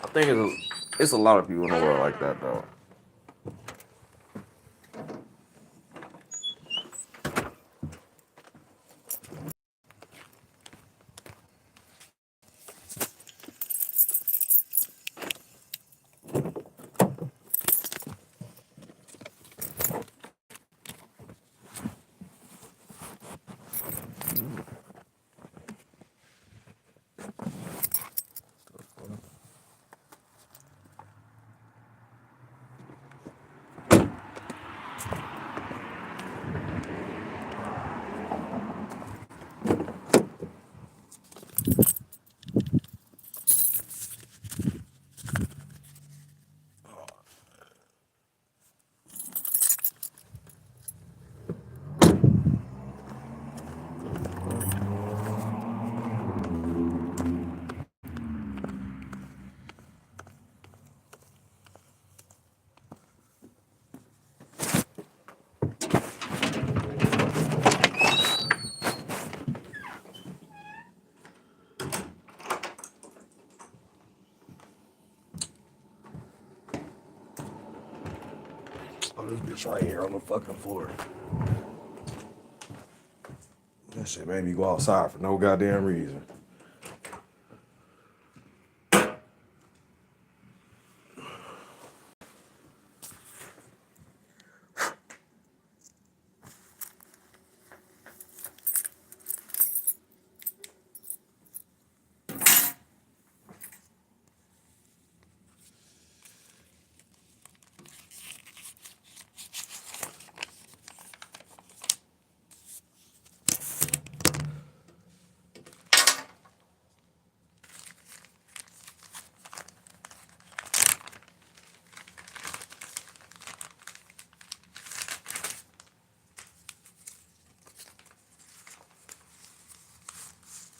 I think it's a lot of people in the world like that, though. Oh, this bitch right here on the fucking floor. That shit made me go outside for no goddamn reason.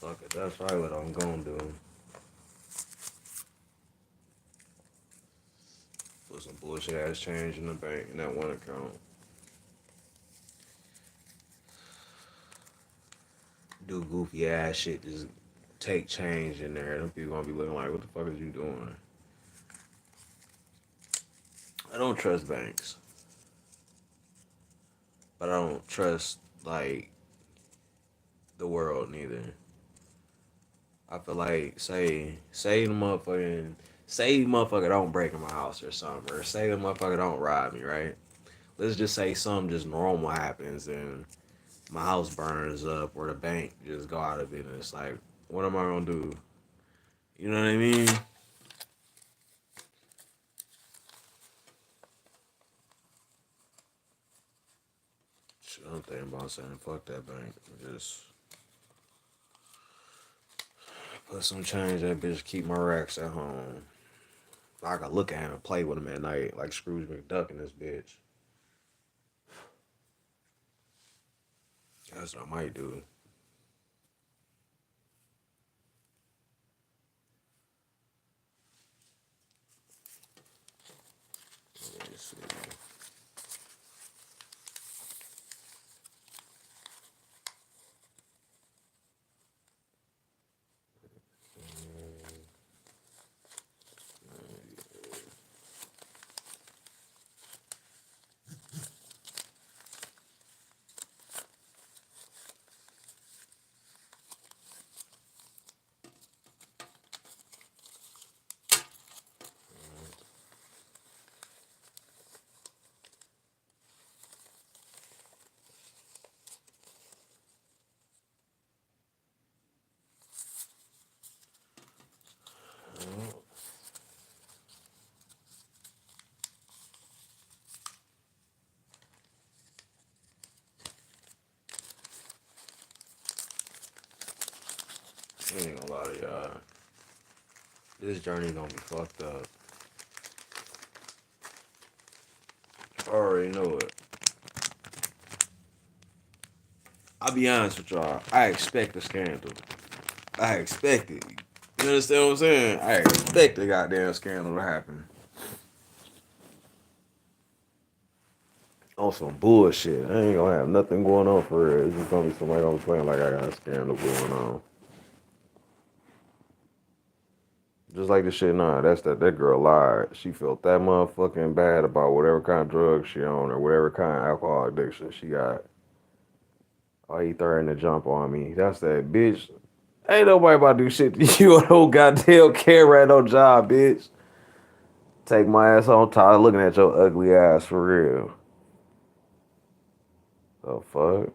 Fuck it, that's right what I'm gonna do. Put some bullshit ass change in the bank in that one account. Do goofy ass shit, just take change in there. Them people gonna be looking like, what the fuck is you doing? I don't trust banks. But I don't trust, like, the world neither. I feel like, say the motherfucker don't break in my house or something, or say the motherfucker don't rob me, right? Let's just say something just normal happens and my house burns up or the bank just go out of business. Like, what am I gonna do? You know what I mean? Shit, I'm thinking about saying fuck that bank. Just put some change that bitch, keep my racks at home. I can look at him and play with him at night like Scrooge McDuck in this bitch. That's what I might do. Let me see. I ain't gonna lie to y'all. This journey gonna be fucked up. I already know it. I'll be honest with y'all. I expect a scandal. I expect it. You understand what I'm saying? I expect a goddamn scandal to happen. On some bullshit. I ain't gonna have nothing going on for real. It's just gonna be somebody gonna be playing like I got a scandal going on. Just like the shit now, that girl lied. She felt that motherfucking bad about whatever kind of drugs she on or whatever kind of alcohol addiction she got. Oh, he threatened to jump on me. That's that bitch. Ain't nobody about to do shit to you on no goddamn care at no job, bitch. Take my ass on tired of looking at your ugly ass for real. The fuck?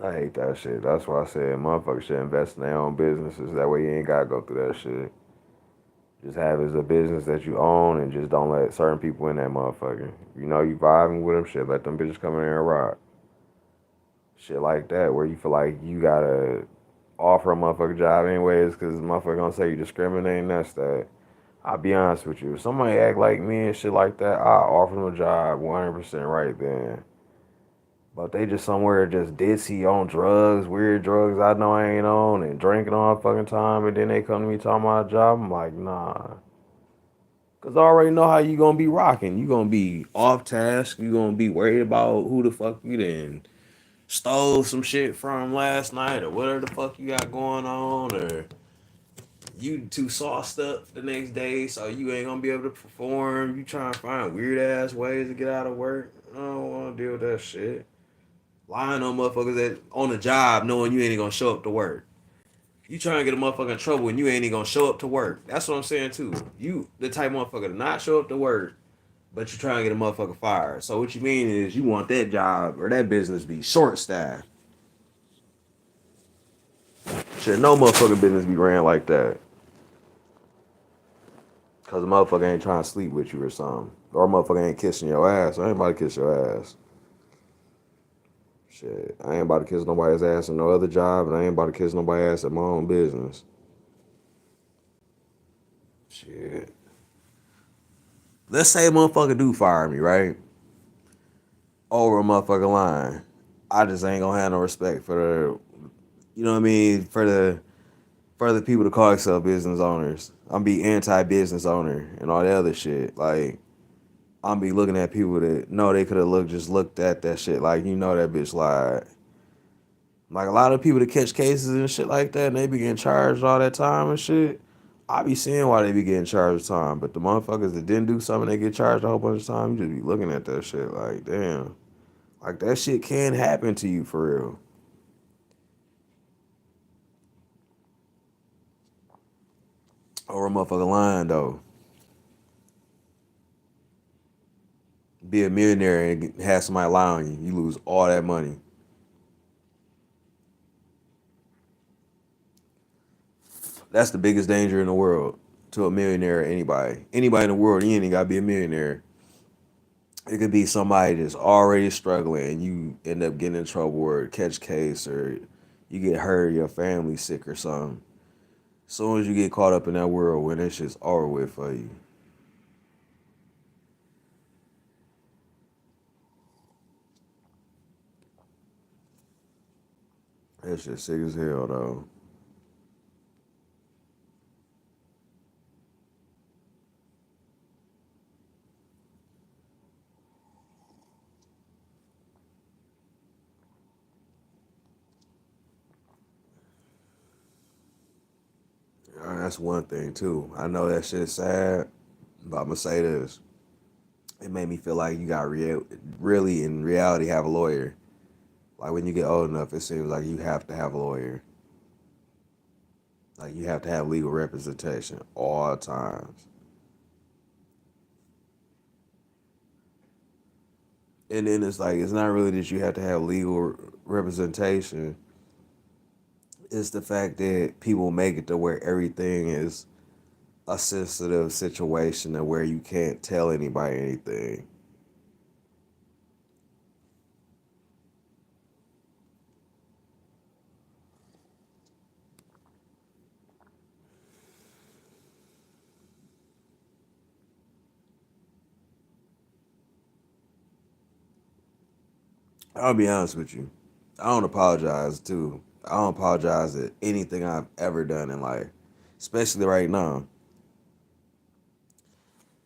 I hate that shit. That's why I said motherfuckers should invest in their own businesses. That way you ain't gotta go through that shit. Just have it as a business that you own and just don't let certain people in that motherfucker. You know you vibing with them, shit, let them bitches come in there and rock. Shit like that where you feel like you gotta offer a motherfucker job anyways because the motherfucker gonna say you discriminating, that's that. I'll be honest with you. If somebody act like me and shit like that, I'll offer them a job 100% right then. But they just somewhere just ditzy on drugs, weird drugs I know I ain't on, and drinking all the fucking time, and then they come to me talking about a job. I'm like, nah. Because I already know how you going to be rocking. You going to be off task. You going to be worried about who the fuck you then stole some shit from last night or whatever the fuck you got going on. Or You too sauced up the next day, so you ain't gonna be able to perform. You trying to find weird ass ways to get out of work. I don't want to deal with that shit. Lying on motherfuckers that on the job knowing you ain't gonna show up to work. You trying to get a motherfucker in trouble and you ain't even gonna show up to work. That's what I'm saying too. You the type of motherfucker to not show up to work, but you trying to get a motherfucker fired. So what you mean is you want that job or that business to be short staffed. Shit, no motherfucking business be ran like that. Cause a motherfucker ain't trying to sleep with you or something. Or a motherfucker ain't kissing your ass. I ain't about to kiss your ass. Shit, I ain't about to kiss nobody's ass in no other job, and I ain't about to kiss nobody's ass at my own business. Shit. Let's say a motherfucker do fire me, right? Over a motherfucking line. I just ain't gonna have no respect for the, you know what I mean, for the people to call themselves business owners. I'm be anti-business owner and all that other shit. Like, I'm be looking at people that know they could have looked at that shit like, you know, that bitch lied. Like a lot of people that catch cases and shit like that, and they be getting charged all that time and shit. I be seeing why they be getting charged time, but the motherfuckers that didn't do something, they get charged a whole bunch of time. You just be looking at that shit like, damn, like that shit can happen to you for real. Or a motherfucker lying though, be a millionaire and have somebody lie on you, you lose all that money. That's the biggest danger in the world to a millionaire or anybody. Anybody in the world, you ain't even gotta be a millionaire. It could be somebody that's already struggling and you end up getting in trouble or catch case or you get hurt, your family sick or something. As soon as you get caught up in that world when it's just over with for you. That shit sick as hell though. That's one thing too. I know that shit's sad, but I'm gonna say this. It made me feel like you got really in reality have a lawyer. Like when you get old enough, it seems like you have to have a lawyer. Like you have to have legal representation all times. And then it's like it's not really that you have to have legal representation. It's the fact that people make it to where everything is a sensitive situation and where you can't tell anybody anything. I'll be honest with you. I don't apologize too. I don't apologize at anything I've ever done in life, especially right now.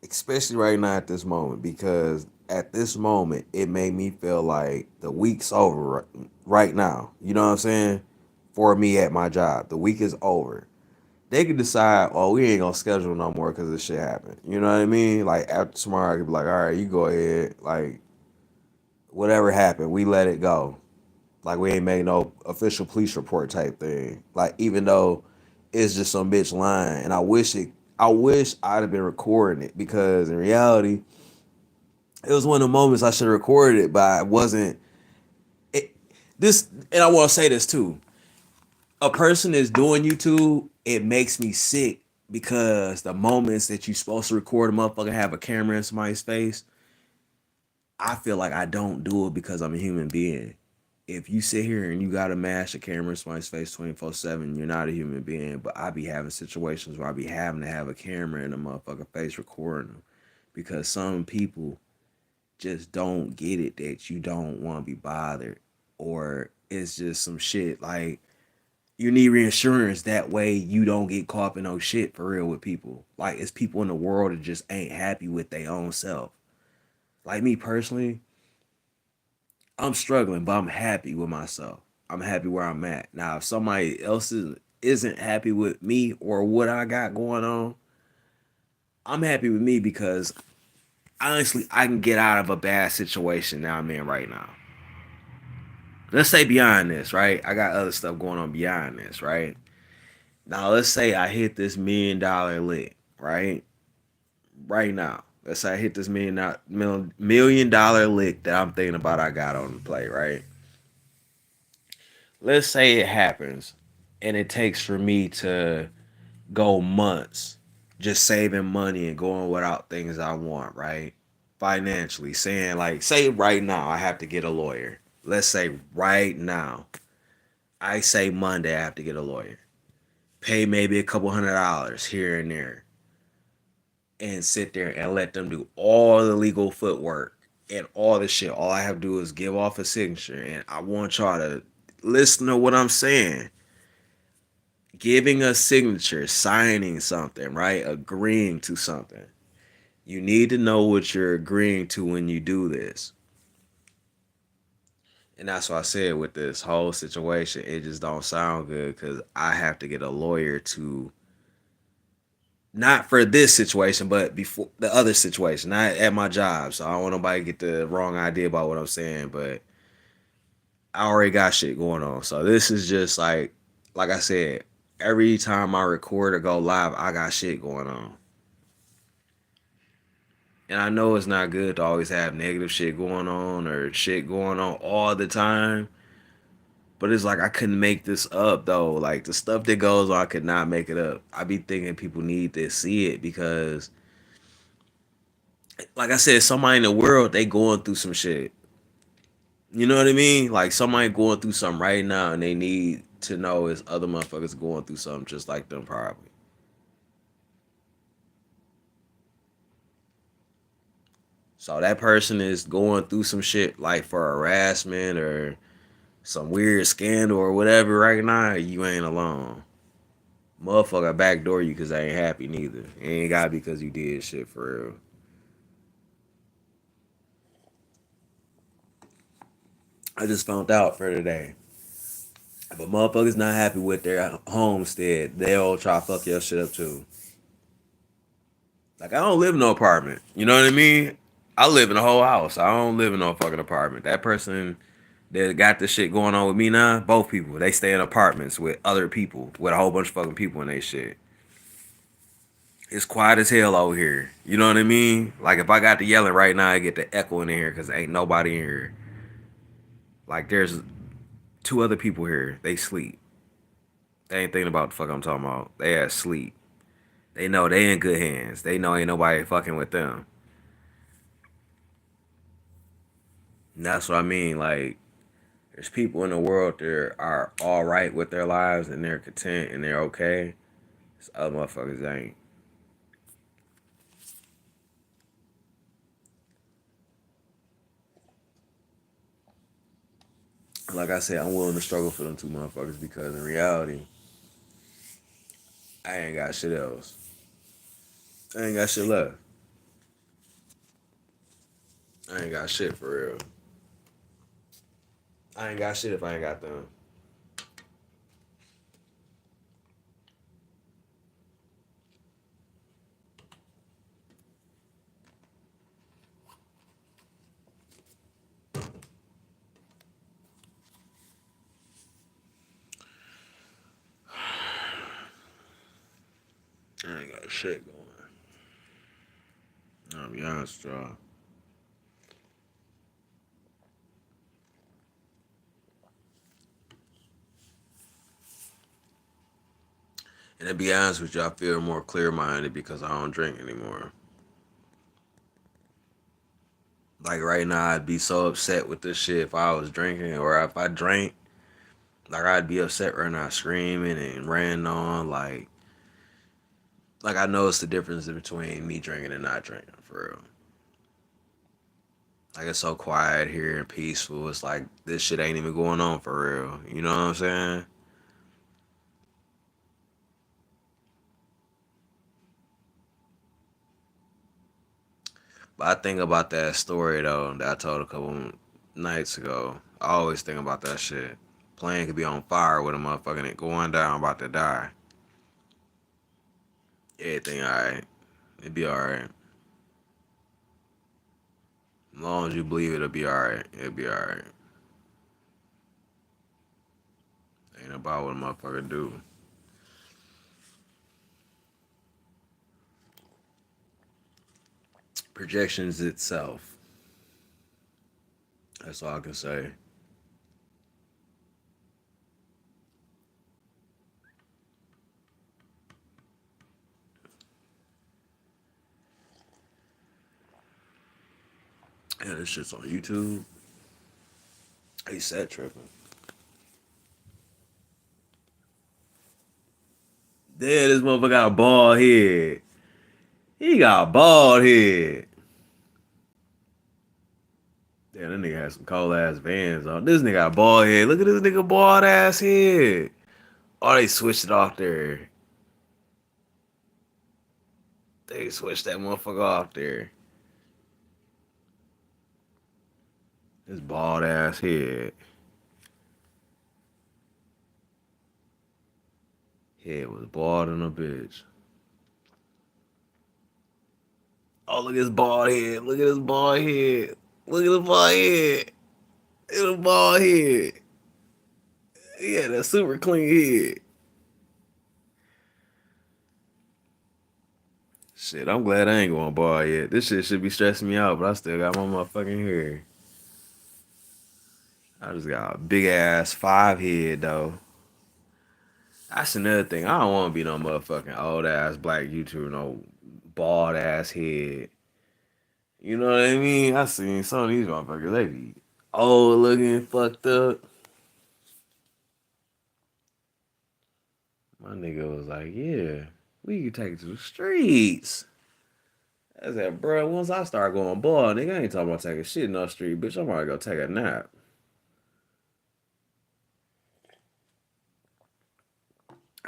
Especially right now at this moment, because at this moment it made me feel like the week's over right now. You know what I'm saying? For me at my job, the week is over. They could decide, oh, we ain't gonna schedule no more because this shit happened. You know what I mean? Like after tomorrow, I could be like, all right, you go ahead. Like whatever happened, we let it go. Like we ain't made no official police report type thing. Like even though it's just some bitch lying, and I wish I'd have been recording it because in reality, it was one of the moments I should have recorded it, but I wasn't. It, this, and I want to say this too. A person is doing YouTube, it makes me sick because the moments that you're supposed to record a motherfucker have a camera in somebody's face, I feel like I don't do it because I'm a human being. If you sit here and you gotta mash a camera in somebody's face 24/7, you're not a human being. But I be having situations where I be having to have a camera in a motherfucker face recording them because some people just don't get it that you don't want to be bothered, or it's just some shit like you need reassurance that way you don't get caught up in no shit for real with people. Like it's people in the world that just ain't happy with their own self. Like me personally, I'm struggling, but I'm happy with myself. I'm happy where I'm at. Now, if somebody else is isn't happy with me or what I got going on, I'm happy with me because honestly, I can get out of a bad situation that I'm in right now. Let's say beyond this, right? I got other stuff going on beyond this, right? Now, let's say I hit this $1 million lick, right? Right now. Let's say I hit this $1 million lick that I'm thinking about I got on the play, right? Let's say it happens and it takes for me to go months just saving money and going without things I want, right? Financially, saying like, say right now I have to get a lawyer. Let's say right now, I say Monday I have to get a lawyer. Pay maybe a couple $100 here and there and sit there and let them do all the legal footwork and all the shit. All I have to do is give off a signature. And I want y'all to listen to what I'm saying. Giving a signature, signing something, right? Agreeing to something. You need to know what you're agreeing to when you do this. And that's what I said with this whole situation. It just don't sound good because I have to get a lawyer to, not for this situation, but before the other situation, not at my job. So I don't want nobody to get the wrong idea about what I'm saying, but I already got shit going on. So this is just like I said, every time I record or go live, I got shit going on. And I know it's not good to always have negative shit going on or shit going on all the time. But it's like I couldn't make this up though. Like the stuff that goes on, I could not make it up. I be thinking people need to see it because, like I said, somebody in the world, they going through some shit. You know what I mean? Like somebody going through something right now and they need to know is other motherfuckers going through something just like them probably. So that person is going through some shit like for harassment or some weird scandal or whatever right now, you ain't alone. Motherfucker backdoor you because they ain't happy neither. It ain't got because you did shit for real. I just found out for today. If a motherfucker's not happy with their homestead, they'll try to fuck your shit up too. Like I don't live in no apartment. You know what I mean? I live in a whole house. I don't live in no fucking apartment. That person that got this shit going on with me now, both people, they stay in apartments with other people, with a whole bunch of fucking people in they shit. It's quiet as hell over here. You know what I mean? Like if I got to yelling right now, I get the echo in here because ain't nobody in here. Like there's two other people here. They sleep. They ain't thinking about the fuck I'm talking about. They at sleep. They know they in good hands. They know ain't nobody fucking with them. And that's what I mean. Like there's people in the world that are all right with their lives and they're content and they're okay. This other motherfuckers ain't. Like I said, I'm willing to struggle for them two motherfuckers because in reality, I ain't got shit else. I ain't got shit left. I ain't got shit for real. I ain't got shit if I ain't got them. I ain't got shit going. I'll be honest with y'all. And to be honest with you, I feel more clear minded because I don't drink anymore. Like right now, I'd be so upset with this shit if I was drinking or if I drank. Like I'd be upset right now, screaming and ranting on. Like I know it's the difference between me drinking and not drinking for real. Like it's so quiet here and peaceful. It's like this shit ain't even going on for real. You know what I'm saying? But I think about that story though that I told a couple nights ago. I always think about that shit. Plane could be on fire with a motherfucker and it going down, about to die. Everything alright. It'd be alright. As long as you believe it'll be alright. It'll be alright. Ain't about what a motherfucker do. Projections itself. That's all I can say. Yeah, this shit's on YouTube. He said tripping. Yeah, this motherfucker got a bald head. He got a bald head. Damn, that nigga had some cold ass Vans on. This nigga got a bald head. Look at this nigga bald ass head. Oh, they switched it off there. They switched that motherfucker off there. This bald ass head. Head was bald in a bitch. Oh, look at his bald head. Look at his bald head. Look at his bald head. Look at his bald head. Yeah, that super clean head. Shit, I'm glad I ain't going bald yet. This shit should be stressing me out, but I still got my motherfucking hair. I just got a big ass 5 head though. That's another thing. I don't want to be no motherfucking old ass black YouTuber, no bald ass head. You know what I mean? I seen some of these motherfuckers, they be old looking, fucked up. My nigga was like, yeah, we can take it to the streets. I said, bro, once I start going bald, nigga, I ain't talking about taking shit in the street, bitch. I'm already gonna take a nap.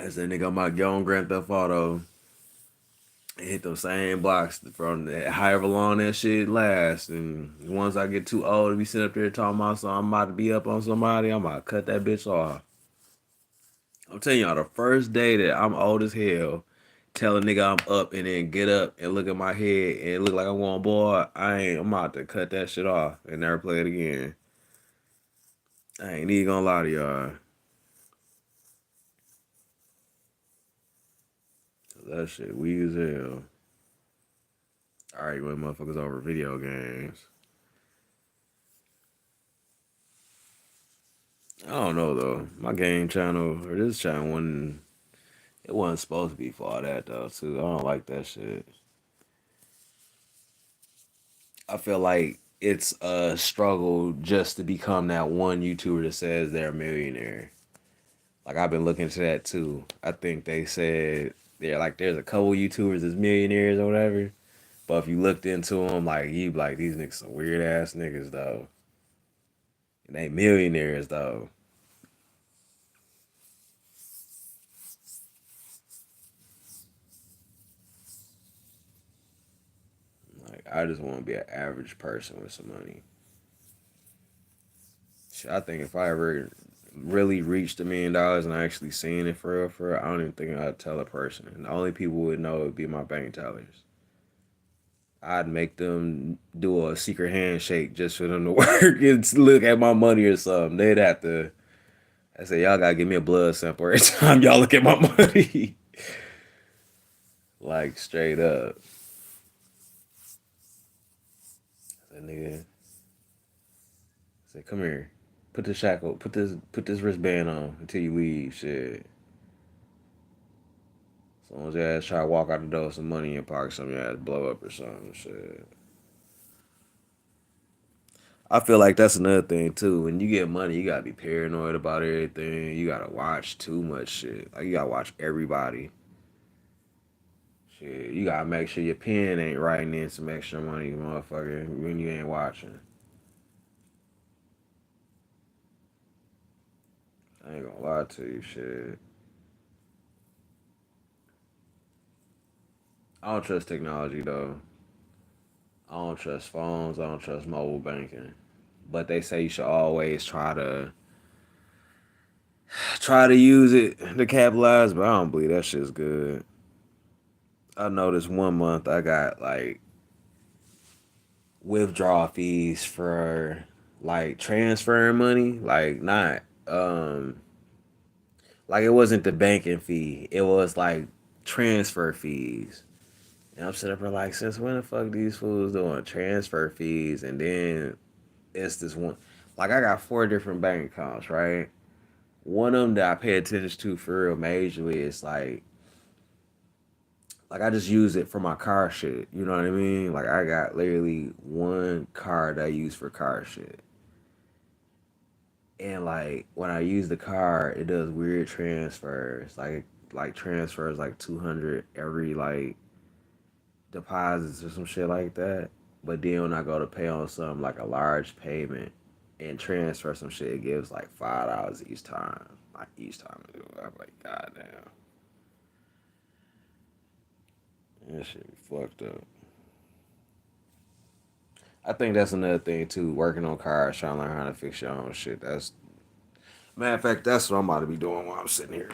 I said, nigga, I might get on Grand Theft Auto and hit those same blocks from however long that shit lasts. And once I get too old to be sitting up there talking about something, I'm about to be up on somebody, I'm about to cut that bitch off. I'm telling y'all, the first day that I'm old as hell, tell a nigga I'm up and then get up and look at my head and look like I'm going bald, I'm about to cut that shit off and never play it again. I ain't even gonna lie to y'all. That shit weak as hell. Alright, with motherfuckers over video games. I don't know though. My game channel or this channel wasn't supposed to be for all that though too. I don't like that shit. I feel like it's a struggle just to become that one YouTuber that says they're a millionaire. Like I've been looking into that too. I think they said there's a couple YouTubers that's millionaires or whatever. But if you looked into them, like you be like these niggas some weird ass niggas though. And they millionaires though. Like I just want to be an average person with some money. Shit, I think if I ever really reached $1 million and I actually seen it for real, I don't even think I'd tell a person. And the only people who would know would be my bank tellers. I'd make them do a secret handshake just for them to work and look at my money or something. They'd have to. I say, y'all gotta give me a blood sample every time y'all look at my money. Like straight up. I said, nigga, I said, come here. Put this shackle, put this wristband on until you leave. Shit. As long as your ass try to walk out the door with some money in your pocket, some of your ass blow up or something. Shit. I feel like that's another thing too. When you get money, you gotta be paranoid about everything. You gotta watch too much shit. Like you gotta watch everybody. Shit, you gotta make sure your pen ain't writing in some extra money, motherfucker, when you ain't watching. I ain't gonna lie to you, shit. I don't trust technology though. I don't trust phones. I don't trust mobile banking. But they say you should always try to Try to use it to capitalize, but I don't believe that shit's good. I noticed 1 month I got like withdrawal fees for like transferring money, like not like it wasn't the banking fee. It was like transfer fees. And I'm sitting up there like, since when the fuck these fools doing transfer fees? And then it's this one, like I got 4 different bank accounts, right? One of them that I pay attention to for real majorly is like I just use it for my car shit. You know what I mean? Like I got literally one card I use for car shit. And like when I use the card, it does weird transfers. Like transfers like 200 every like deposits or some shit like that. But then when I go to pay on something like a large payment and transfer some shit, it gives like $5 each time. Like each time I do it, I'm like, God damn, that shit be fucked up. I think that's another thing too. Working on cars, trying to learn how to fix your own shit. That's matter of fact, that's what I'm about to be doing while I'm sitting here.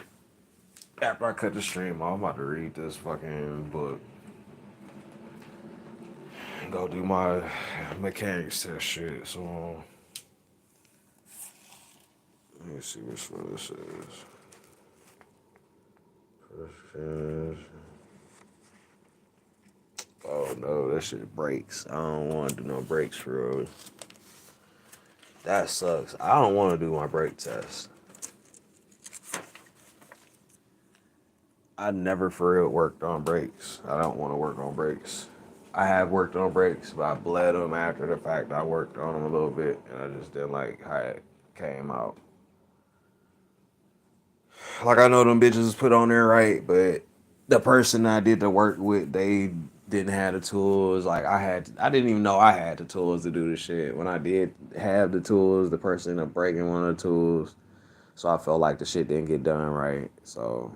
After I cut the stream off, I'm about to read this fucking book. Go do my mechanics test shit. So let me see which one this is. Oh no, that shit breaks. I don't want to do no brakes for real. That sucks. I don't want to do my brake test. I never for real worked on brakes. I don't want to work on brakes. I have worked on brakes, but I bled them after the fact. I worked on them a little bit, and I just didn't like how it came out. Like I know them bitches was put on there right, but the person I did the work with, they didn't have the tools. Like I didn't even know I had the tools to do the shit. When I did have the tools, the person ended up breaking one of the tools, so I felt like the shit didn't get done right. So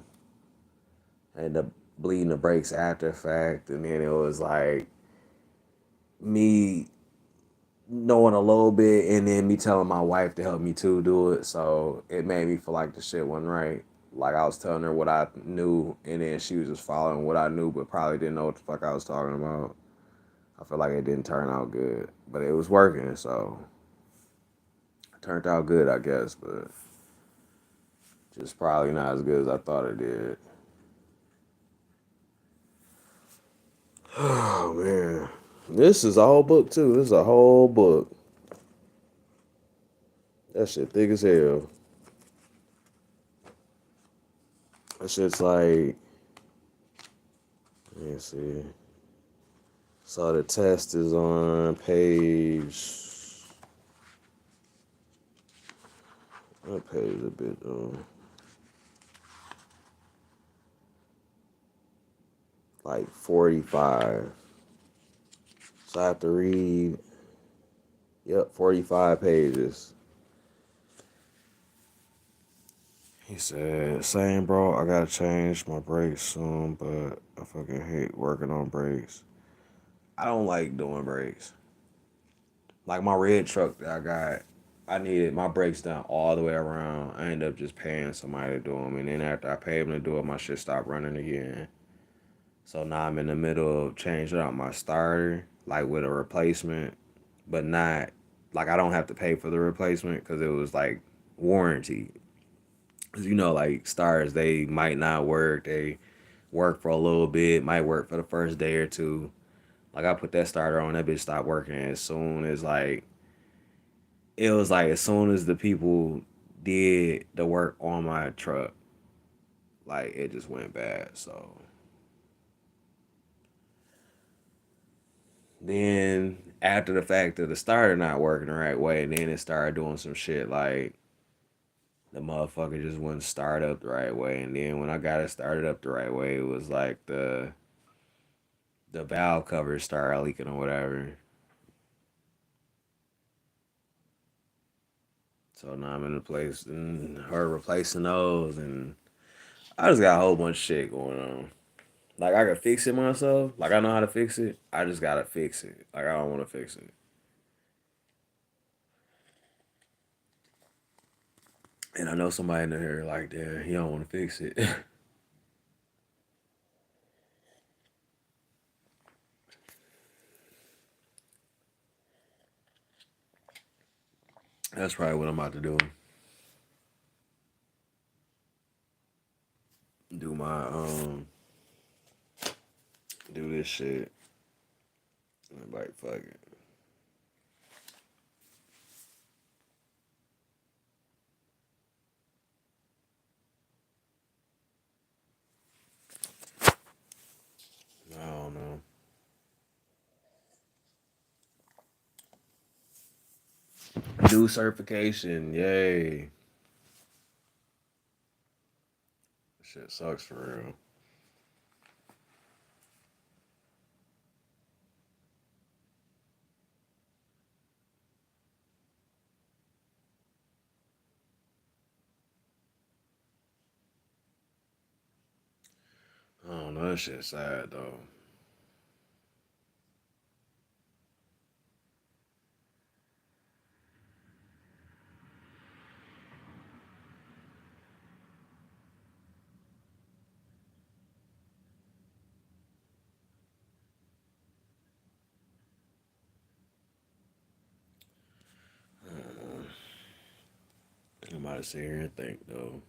I ended up bleeding the brakes after the fact, and then it was like me knowing a little bit, and then me telling my wife to help me too do it. So it made me feel like the shit wasn't right. Like I was telling her what I knew, and then she was just following what I knew, but probably didn't know what the fuck I was talking about. I feel like it didn't turn out good, but it was working, so it turned out good, I guess, but just probably not as good as I thought it did. Oh man, this is a whole book too. This is a whole book. That shit thick as hell. That shit's like, let me see. So the test is on page. What page is a bit like 45. So I have to read. Yep, 45 pages. He said, "Same, bro. I gotta change my brakes soon, but I fucking hate working on brakes. I don't like doing brakes. Like my red truck that I got, I needed my brakes done all the way around. I ended up just paying somebody to do them, and then after I paid them to do it, my shit stopped running again. So now I'm in the middle of changing out my starter, like with a replacement, but not like I don't have to pay for the replacement because it was like warranty. Cause you know, like starters, they might not work. They work for a little bit, might work for the first day or two. Like I put that starter on, that bitch stopped working as soon as like it was like as soon as the people did the work on my truck, like it just went bad. So then after the fact that the starter not working the right way, and then it started doing some shit like the motherfucker just wouldn't start up the right way. And then when I got it started up the right way, it was like the valve covers started leaking or whatever. So now I'm in a place and her replacing those, and I just got a whole bunch of shit going on. Like I can fix it myself. Like I know how to fix it. I just gotta fix it. Like I don't want to fix it. And I know somebody in there like, damn, he don't want to fix it. That's probably what I'm about to do. Do my do this shit. Like fuck it. I don't know. New certification, yay. Shit sucks for real. I don't know, that shit sad though. I'm about to sit here and think though.